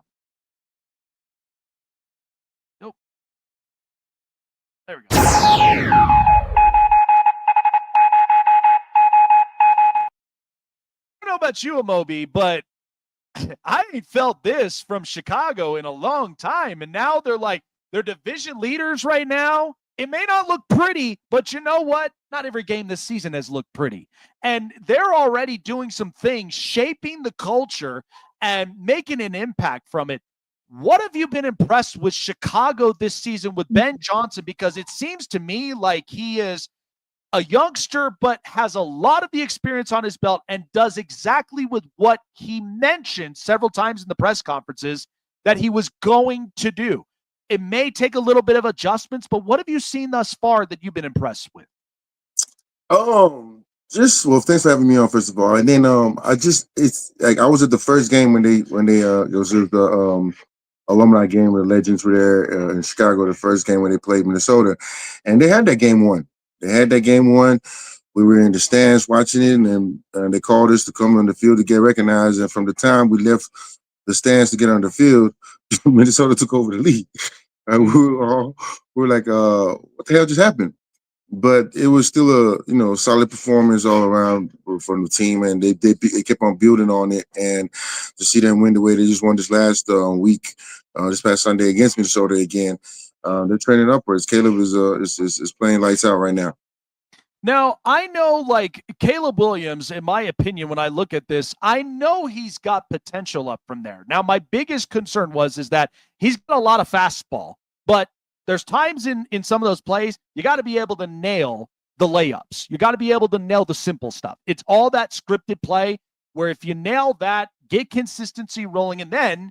Nope. There we go. I don't know about you, Amobi, but I ain't felt this from Chicago in a long time. And now they're division leaders right now. It may not look pretty, but you know what? Not every game this season has looked pretty. And they're already doing some things, shaping the culture and making an impact from it. What have you been impressed with Chicago this season with Ben Johnson? Because it seems to me like he is a youngster, but has a lot of the experience on his belt and does exactly with what he mentioned several times in the press conferences that he was going to do. It may take a little bit of adjustments, but what have you seen thus far that you've been impressed with? Thanks for having me on, first of all. And then it's like I was at the first game when it was the alumni game where the Legends were there in Chicago, the first game when they played Minnesota, and they had that game won. We were in the stands watching it, and they called us to come on the field to get recognized. And from the time we left the stands to get on the field, Minnesota took over the league. And we were like, what the hell just happened? But it was still a solid performance all around from the team, and they kept on building on it. And to see them win the way they just won this last week, this past Sunday against Minnesota again, they're trending upwards. Caleb is playing lights out right now. Now, I know, like, Caleb Williams, in my opinion, when I look at this, I know he's got potential up from there. Now, my biggest concern is that he's got a lot of fastball, but there's times in some of those plays, you got to be able to nail the layups. You got to be able to nail the simple stuff. It's all that scripted play where if you nail that, get consistency rolling, and then,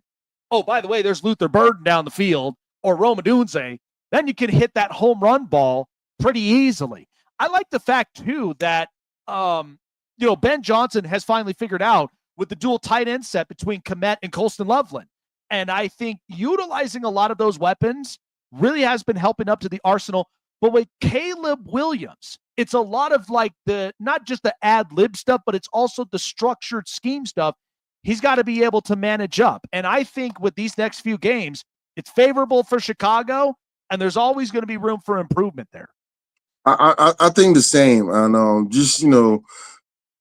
oh, by the way, there's Luther Burden down the field or Roma Dunze, then you can hit that home run ball pretty easily. I like the fact, too, that, Ben Johnson has finally figured out with the dual tight end set between Kmet and Colston Loveland. And I think utilizing a lot of those weapons really has been helping up to the arsenal. But with Caleb Williams, it's a lot of like not just the ad lib stuff, but it's also the structured scheme stuff. He's got to be able to manage up. And I think with these next few games, it's favorable for Chicago, and there's always going to be room for improvement there. I think the same. And just and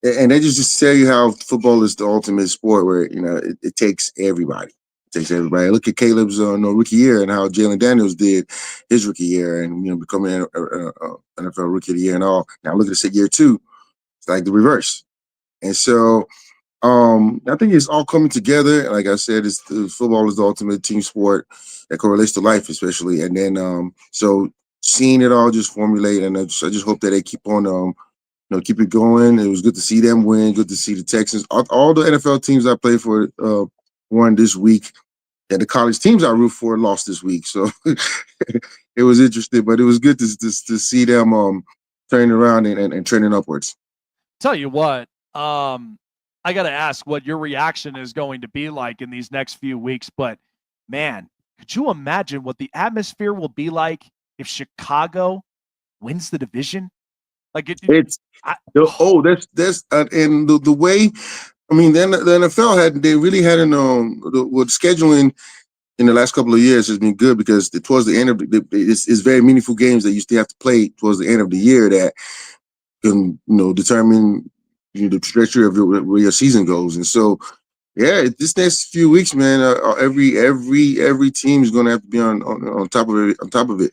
they just tell you how football is the ultimate sport where it takes everybody. It takes everybody. Look at Caleb's rookie year and how Jalen Daniels did his rookie year and becoming an NFL rookie of the year and all. Now look at this at year 2. It's like the reverse. And so I think it's all coming together. Like I said, football is the ultimate team sport that correlates to life, especially. And then so seeing it all just formulate, and I just hope that they keep on keep it going. It was good to see them win. Good to see the Texans. All the NFL teams I played for won this week, and the college teams I root for lost this week. So it was interesting, but it was good to see them turning around and trending upwards. Tell you what, I got to ask what your reaction is going to be like in these next few weeks. But man, could you imagine what the atmosphere will be like if Chicago wins the division? Like that's and the way. I mean, then the NFL really had with scheduling in the last couple of years has been good because towards the end of it's very meaningful games that you still have to play towards the end of the year that can determine the trajectory of where your season goes. And so, yeah, this next few weeks, man, every team is going to have to be on top of it. On top of it.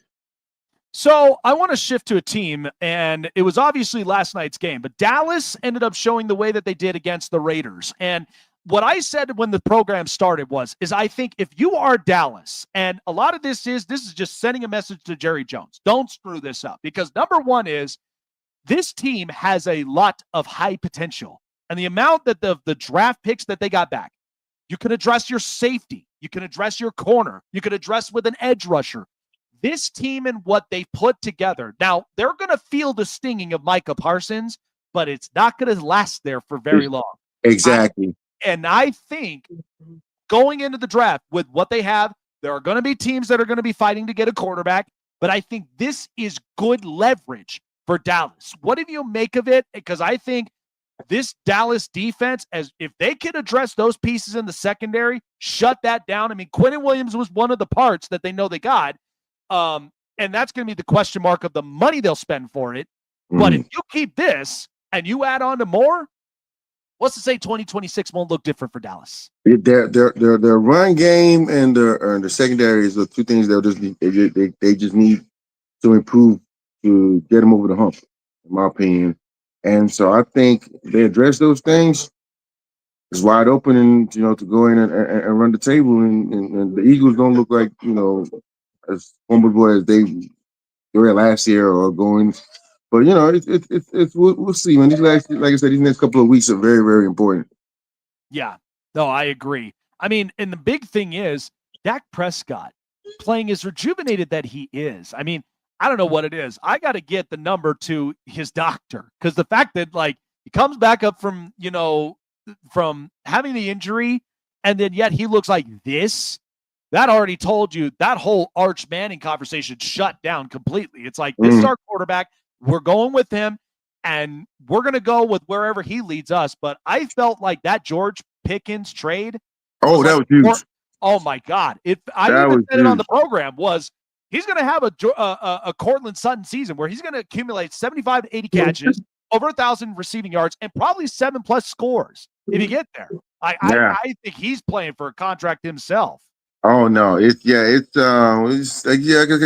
So I want to shift to a team, and it was obviously last night's game, but Dallas ended up showing the way that they did against the Raiders. And what I said when the program started is I think if you are Dallas, and a lot of this is just sending a message to Jerry Jones, don't screw this up, because number one is this team has a lot of high potential, and the amount that the draft picks that they got back, you can address your safety, you can address your corner, you can address with an edge rusher. This team and what they put together. Now, they're going to feel the stinging of Micah Parsons, but it's not going to last there for very long. Exactly. I think going into the draft with what they have, there are going to be teams that are going to be fighting to get a quarterback, but I think this is good leverage for Dallas. What do you make of it? Because I think this Dallas defense, as if they can address those pieces in the secondary, shut that down. I mean, Quentin Williams was one of the parts that they know they got. And that's going to be the question mark of the money they'll spend for it. But if you keep this and you add on to more, what's to say 2026 won't look different for Dallas? Their run game and their secondary is the two things they just need to improve to get them over the hump, in my opinion. And so I think they address those things. It's wide open, and to go in and run the table, and the Eagles don't look like as formidable as they were last year or going. But we'll see, man. Like I said, these next couple of weeks are very, very important. Yeah, no, I agree. I mean, and the big thing is Dak Prescott playing as rejuvenated that he is. I mean, I don't know what it is. I got to get the number to his doctor, because the fact that he comes back up from having the injury, and then yet he looks like this. That already told you that whole Arch Manning conversation shut down completely. It's like, this is our quarterback. We're going with him, and we're going to go with wherever he leads us. But I felt like that George Pickens trade. Oh, that was huge. Oh, my God. I even said it on the program he's going to have a Cortland Sutton season where he's going to accumulate 75 to 80 catches, over 1,000 receiving yards, and probably 7+ scores if you get there. I think he's playing for a contract himself. Oh no, I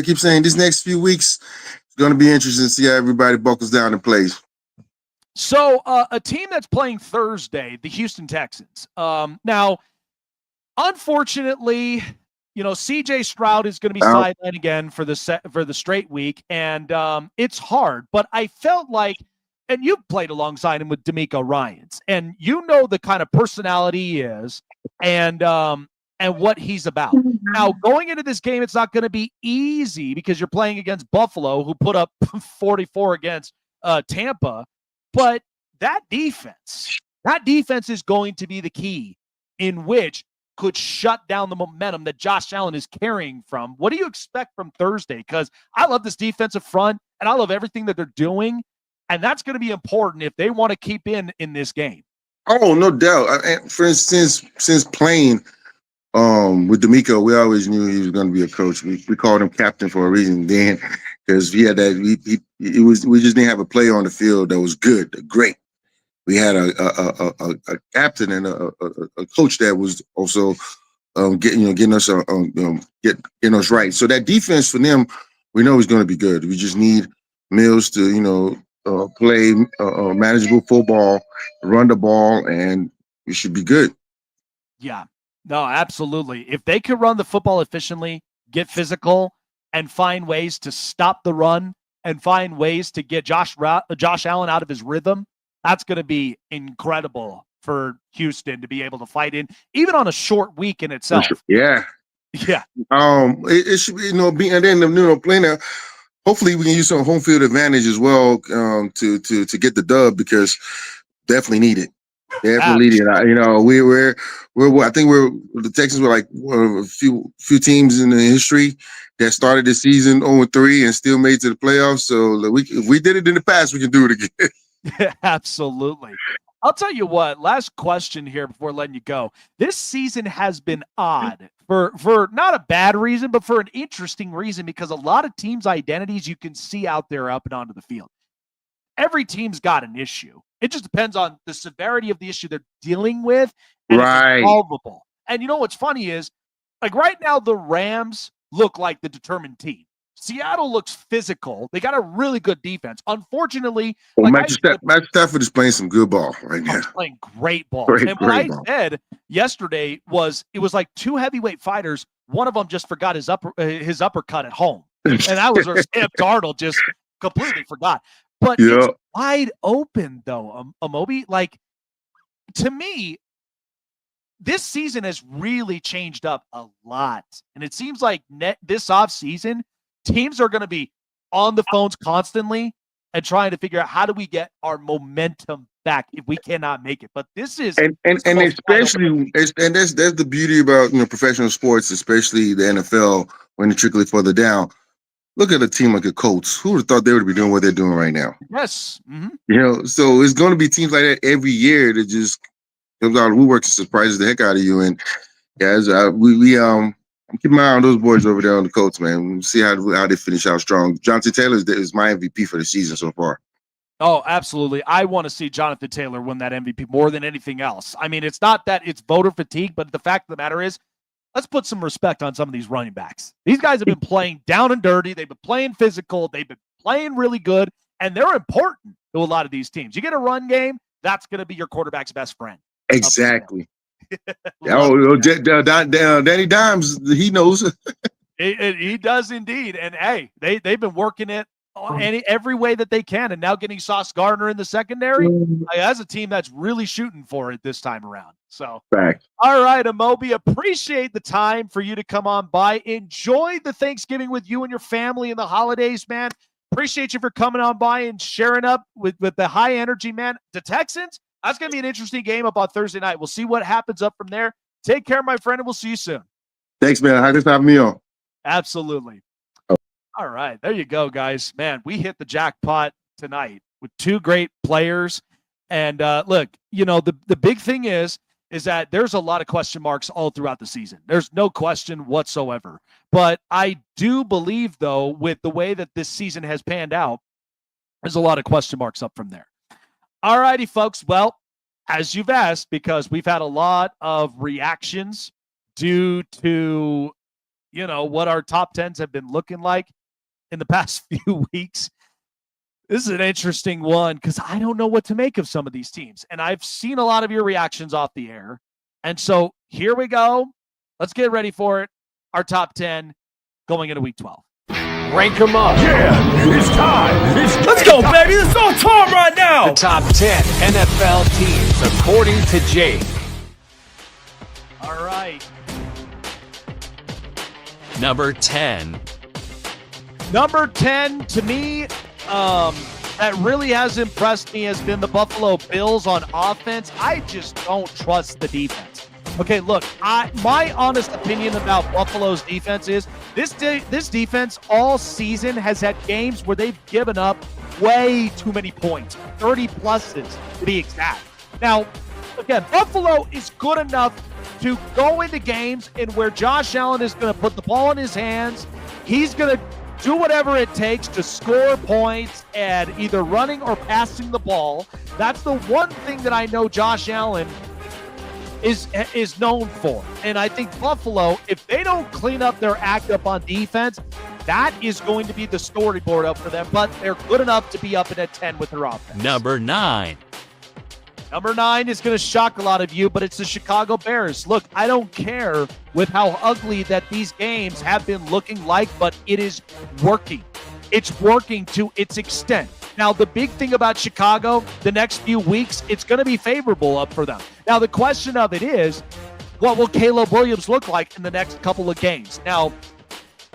keep saying this next few weeks it's going to be interesting to see how everybody buckles down and plays. So a team that's playing Thursday, the Houston Texans. Now, unfortunately, C.J. Stroud is going to be sidelined again for the straight week, and it's hard. But I felt like, and you've played alongside him with D'Amico Ryans, and you know the kind of personality he is, and what he's about. Now, going into this game, it's not going to be easy because you're playing against Buffalo, who put up 44 against Tampa. But that defense is going to be the key in which could shut down the momentum that Josh Allen is carrying from. What do you expect from Thursday? Because I love this defensive front, and I love everything that they're doing. And that's going to be important if they want to keep in this game. Oh, no doubt. For instance, since playing with D'Amico, we always knew he was going to be a coach. We called him captain for a reason then, because he had that. We just didn't have a player on the field that was good, great. We had a captain and a coach that was also getting us getting us right. So that defense for them, we know is going to be good. We just need Mills to play manageable football, run the ball, and we should be good. Yeah, no, absolutely. If they could run the football efficiently, get physical, and find ways to stop the run and find ways to get Josh Allen out of his rhythm, that's going to be incredible for Houston to be able to fight in, even on a short week in itself. Yeah. Yeah. It should be, and then, playing there, hopefully we can use some home field advantage as well to get the dub, because definitely need it. Definitely need it. I think the Texans were like one of a few teams in the history that started the season 0-3 and still made it to the playoffs. So if we did it in the past, we can do it again. Yeah, absolutely. I'll tell you what, last question here before letting you go. This season has been odd for not a bad reason, but for an interesting reason, because a lot of teams' identities you can see out there up and onto the field. Every team's got an issue. It just depends on the severity of the issue they're dealing with, and right. It's solvable. And you know what's funny is, like right now, the Rams look like the determined team. Seattle looks physical. They got a really good defense. Unfortunately, Matt Stafford is playing some good ball right now. He's playing great ball. Great and what I ball. said yesterday was it was like two heavyweight fighters. One of them just forgot his uppercut at home, and that was where Sam Darnold just completely forgot. But it's wide open though, Amobi. Like, to me, this season has really changed up a lot, and it seems like this offseason, teams are going to be on the phones constantly and trying to figure out how do we get our momentum back if we cannot make it. But this is and especially that's the beauty about professional sports, especially the NFL, when you trickle it further down. Look at a team like the Colts. Who would have thought they would be doing what they're doing right now? Yes. Mm-hmm. So it's going to be teams like that every year that just comes out of the woodwork and surprises the heck out of you. And guys, I'm keeping my eye on those boys over there on the Colts, man. We'll see how they finish out strong. Jonathan Taylor is my MVP for the season so far. Oh, absolutely. I want to see Jonathan Taylor win that MVP more than anything else. I mean, it's not that it's voter fatigue, but the fact of the matter is, let's put some respect on some of these running backs. These guys have been playing down and dirty. They've been playing physical. They've been playing really good, and they're important to a lot of these teams. You get a run game, that's going to be your quarterback's best friend. Exactly. Danny Dimes, he knows. He does indeed. And hey, they've been working it every way that they can, and now getting Sauce Gardner in the secondary as a team that's really shooting for it this time around. So, all right, Amobi, appreciate the time for you to come on by. Enjoy the Thanksgiving with you and your family and the holidays, man. Appreciate you for coming on by and sharing up with the high energy, man. The Texans, that's going to be an interesting game up on Thursday night. We'll see what happens up from there. Take care, my friend, and we'll see you soon. Thanks, man. Thanks for having me on. Absolutely. All right, there you go, guys. Man, we hit the jackpot tonight with two great players. And look, the big thing is that there's a lot of question marks all throughout the season. There's no question whatsoever. But I do believe, though, with the way that this season has panned out, there's a lot of question marks up from there. All righty, folks. Well, as you've asked, because we've had a lot of reactions due to, what our top 10s have been looking like in the past few weeks. This is an interesting one because I don't know what to make of some of these teams. And I've seen a lot of your reactions off the air. And so here we go. Let's get ready for it. Our top 10 going into week 12. Rank them up. Yeah, it's time. Let's go, baby. It's all time right now. The top 10 NFL teams according to Jake. All right. Number 10. Number 10 to me, that really has impressed me has been the Buffalo Bills on offense. I just don't trust the defense. Okay, look, my honest opinion about Buffalo's defense is this defense all season has had games where they've given up way too many points, 30 pluses to be exact. Now, again, Buffalo is good enough to go into games in where Josh Allen is going to put the ball in his hands. He's going to do whatever it takes to score points and either running or passing the ball. That's the one thing that I know Josh Allen is known for. And I think Buffalo, if they don't clean up their act up on defense, that is going to be the storyboard up for them. But they're good enough to be up at 10 with their offense. Number 9. Number 9 is going to shock a lot of you, but it's the Chicago Bears. Look, I don't care with how ugly that these games have been looking like, but it is working. It's working to its extent. Now, the big thing about Chicago, the next few weeks, it's going to be favorable up for them. Now, the question of it is, what will Caleb Williams look like in the next couple of games? Now,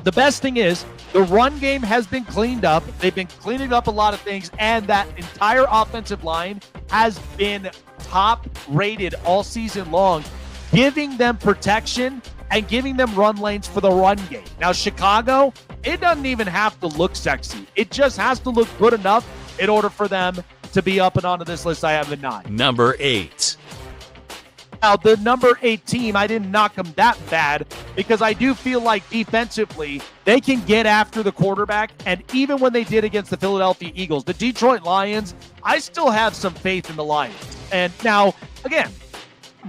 the best thing is the run game has been cleaned up. They've been cleaning up a lot of things, and that entire offensive line has been top rated all season long, giving them protection and giving them run lanes for the run game. Now, Chicago, it doesn't even have to look sexy. It just has to look good enough in order for them to be up and onto this list I have at 9. Number 8. Now, the number 8 team, I didn't knock them that bad because I do feel like defensively they can get after the quarterback. And even when they did against the Philadelphia Eagles, the Detroit Lions, I still have some faith in the Lions. And now, again,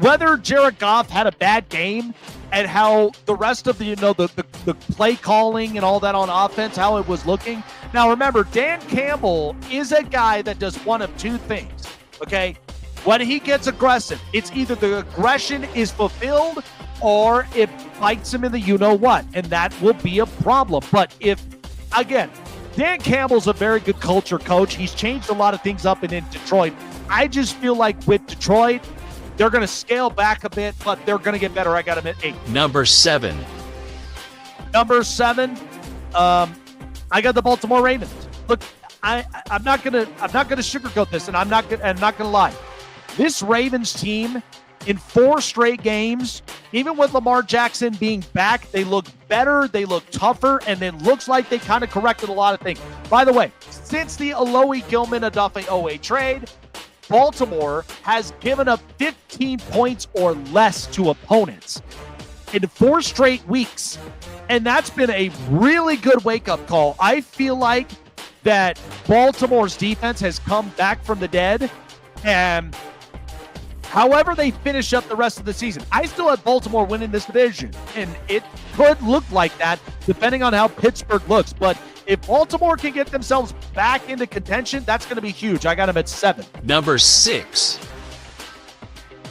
whether Jared Goff had a bad game and how the rest of the play calling and all that on offense, how it was looking. Now, remember, Dan Campbell is a guy that does one of two things, okay? When he gets aggressive, it's either the aggression is fulfilled or it bites him in the you-know-what, and that will be a problem. But if, again, Dan Campbell's a very good culture coach. He's changed a lot of things up in Detroit. I just feel like with Detroit, they're going to scale back a bit, but they're going to get better. I got them at 8. Number 7. Number 7, I got the Baltimore Ravens. Look, I'm not gonna sugarcoat this, and I'm not gonna lie. This Ravens team, in 4 straight games, even with Lamar Jackson being back, they look better, they look tougher, and it looks like they kind of corrected a lot of things. By the way, since the Alohi Gilman Odafe Owe trade, Baltimore has given up 15 points or less to opponents in 4 straight weeks. And that's been a really good wake-up call. I feel like that Baltimore's defense has come back from the dead. And however they finish up the rest of the season, I still have Baltimore winning this division. And it could look like that depending on how Pittsburgh looks. But if Baltimore can get themselves back into contention, that's going to be huge. I got them at 7. Number 6.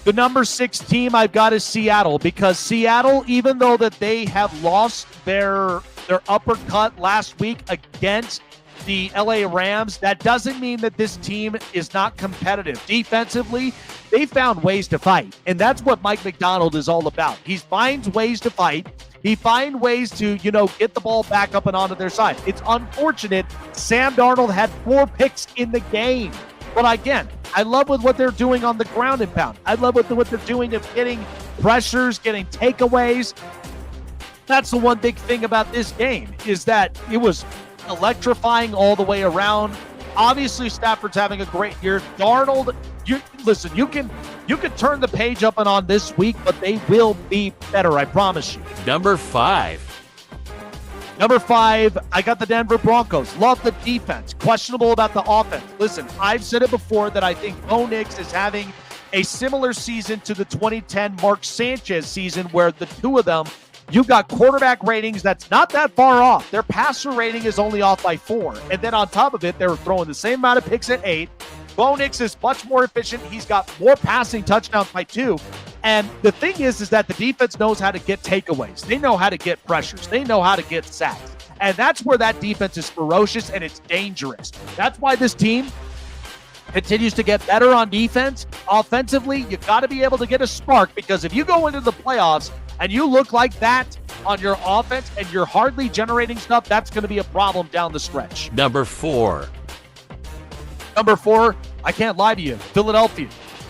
The number 6 team I've got is Seattle, because Seattle, even though that they have lost their uppercut last week against the LA Rams, that doesn't mean that this team is not competitive. Defensively, they found ways to fight, and that's what Mike McDonald is all about. He finds ways to fight. He finds ways to, get the ball back up and onto their side. It's unfortunate Sam Darnold had 4 picks in the game. But again, I love what they're doing on the ground and pound. I love what they're doing of getting pressures, getting takeaways. That's the one big thing about this game, is that it was electrifying all the way around. Obviously, Stafford's having a great year. Darnold, you can turn the page up and on this week, but they will be better, I promise you. Number 5. Number 5, I got the Denver Broncos. Love the defense. Questionable about the offense. Listen, I've said it before that I think Bo Nix is having a similar season to the 2010 Mark Sanchez season, where the two of them, you got quarterback ratings that's not that far off. Their passer rating is only off by 4. And then on top of it, they're throwing the same amount of picks at 8. Bo Nix is much more efficient. He's got more passing touchdowns by 2. And the thing is that the defense knows how to get takeaways. They know how to get pressures. They know how to get sacks. And that's where that defense is ferocious and it's dangerous. That's why this team continues to get better on defense. Offensively, you got to be able to get a spark, because if you go into the playoffs and you look like that on your offense and you're hardly generating stuff, that's going to be a problem down the stretch. Number 4. Number 4, I can't lie to you, Philadelphia.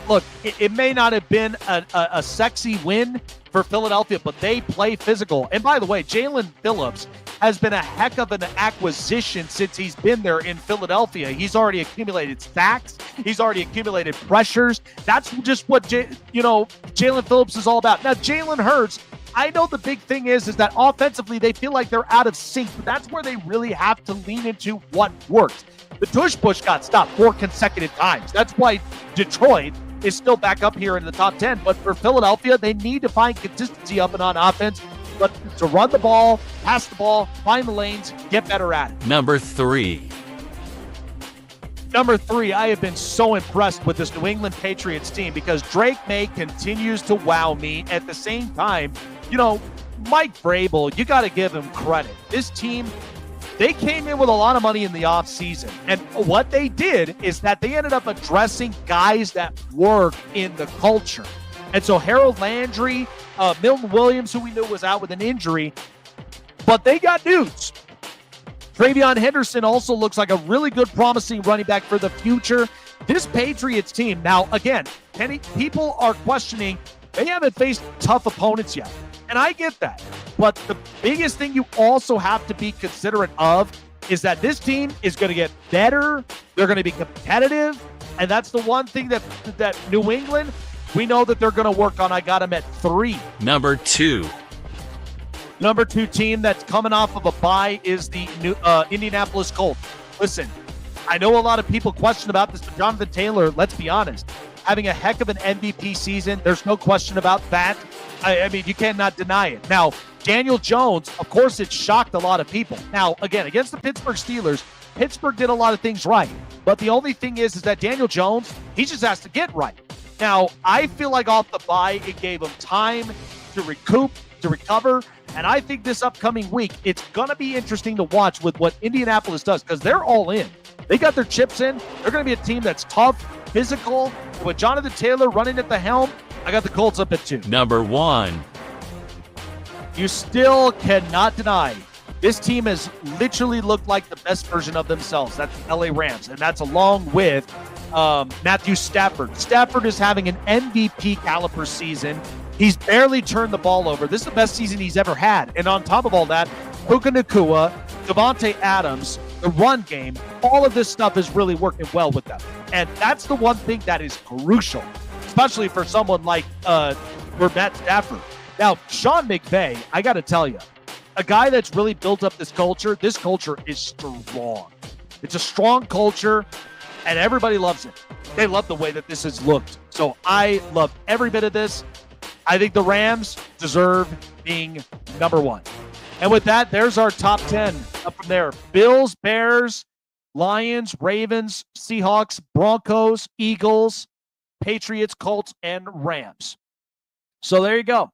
Look, it may not have been a sexy win for Philadelphia, but they play physical. And by the way, Jalen Phillips has been a heck of an acquisition since he's been there in Philadelphia. He's already accumulated sacks. He's already accumulated pressures. That's just what, Jalen Phillips is all about. Now, Jalen Hurts, I know the big thing is that offensively they feel like they're out of sync, but that's where they really have to lean into what works. The tush push got stopped 4 consecutive times. That's why Detroit is still back up here in the top 10. But for Philadelphia, they need to find consistency up and on offense. But to run the ball, pass the ball, find the lanes, get better at it. Number 3, I have been so impressed with this New England Patriots team because Drake May continues to wow me. At the same time, Mike Vrabel, you got to give him credit. This team, they came in with a lot of money in the offseason. And what they did is that they ended up addressing guys that work in the culture. And so Harold Landry, Milton Williams, who we knew was out with an injury, but they got news. Travion Henderson also looks like a really good, promising running back for the future. This Patriots team, now, again, people are questioning, they haven't faced tough opponents yet. And I get that. But the biggest thing you also have to be considerate of is that this team is going to get better. They're going to be competitive. And that's the one thing that New England, we know that they're going to work on. I got them at 3. Number 2 team that's coming off of a bye is the Indianapolis Colts. Listen, I know a lot of people question about this, but Jonathan Taylor, let's be honest, having a heck of an MVP season. There's no question about that. I mean, you cannot deny it. Now, Daniel Jones, of course, it shocked a lot of people. Now, again, against the Pittsburgh Steelers, Pittsburgh did a lot of things right. But the only thing is that Daniel Jones, he just has to get right. Now, I feel like off the bye, it gave him time to recoup, to recover. And I think this upcoming week, it's going to be interesting to watch with what Indianapolis does because they're all in. They got their chips in. They're going to be a team that's tough, physical. With Jonathan Taylor running at the helm, I got the Colts up at 2. Number 1. You still cannot deny this team has literally looked like the best version of themselves. That's the LA Rams, and that's along with Matthew Stafford. Stafford is having an MVP caliber season. He's barely turned the ball over. This is the best season he's ever had. And on top of all that, Puka Nacua, Devontae Adams, the run game, all of this stuff is really working well with them. And that's the one thing that is crucial, especially for someone like for Matt Stafford. Now, Sean McVay, I got to tell you, a guy that's really built up this culture is strong. It's a strong culture, and everybody loves it. They love the way that this has looked. So I love every bit of this. I think the Rams deserve being number 1. And with that, there's our top 10 up from there. Bills, Bears, Lions, Ravens, Seahawks, Broncos, Eagles, Patriots, Colts, and Rams. So there you go.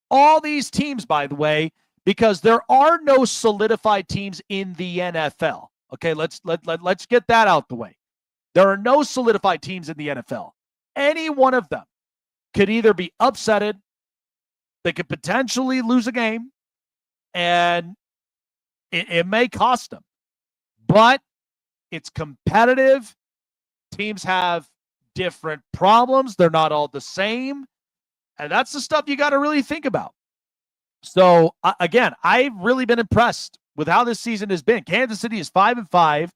All these teams, by the way, because there are no solidified teams in the NFL. Okay, let's get that out the way. There are no solidified teams in the NFL. Any one of them could either be upsetted, they could potentially lose a game, and it may cost them. But it's competitive. Teams have different problems. They're not all the same. And that's the stuff you got to really think about. So, again, I've really been impressed with how this season has been. Kansas City is 5-5.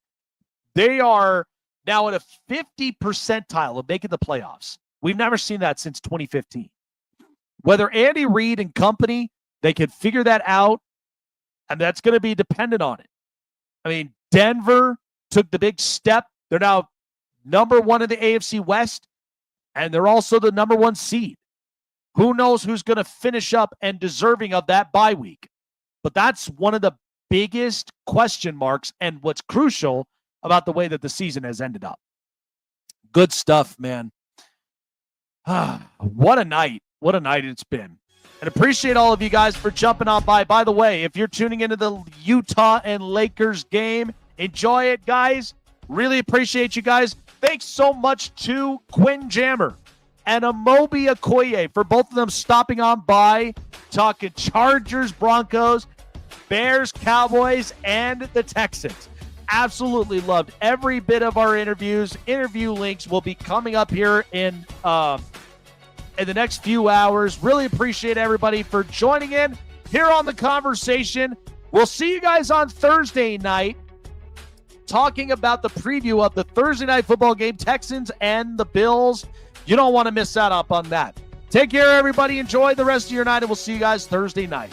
They are now at a 50 percentile of making the playoffs. We've never seen that since 2015. Whether Andy Reid and company, they can figure that out, and that's going to be dependent on it. I mean, Denver took the big step. They're now number 1 in the AFC West, and they're also the number 1 seed. Who knows who's going to finish up and deserving of that bye week? But that's one of the biggest question marks and what's crucial about the way that the season has ended up. Good stuff, man. What a night. What a night it's been. And appreciate all of you guys for jumping on by. By the way, if you're tuning into the Utah and Lakers game, enjoy it, guys. Really appreciate you guys. Thanks so much to Quinn Jammer and Amobi Okoye for both of them stopping on by, talking Chargers, Broncos, Bears, Cowboys, and the Texans. Absolutely loved every bit of our interviews. Interview links will be coming up here in the next few hours. Really appreciate everybody for joining in here on The Conversation. We'll see you guys on Thursday night talking about the preview of the Thursday night football game, Texans and the Bills. You don't want to miss out on that. Take care, everybody. Enjoy the rest of your night, and we'll see you guys Thursday night.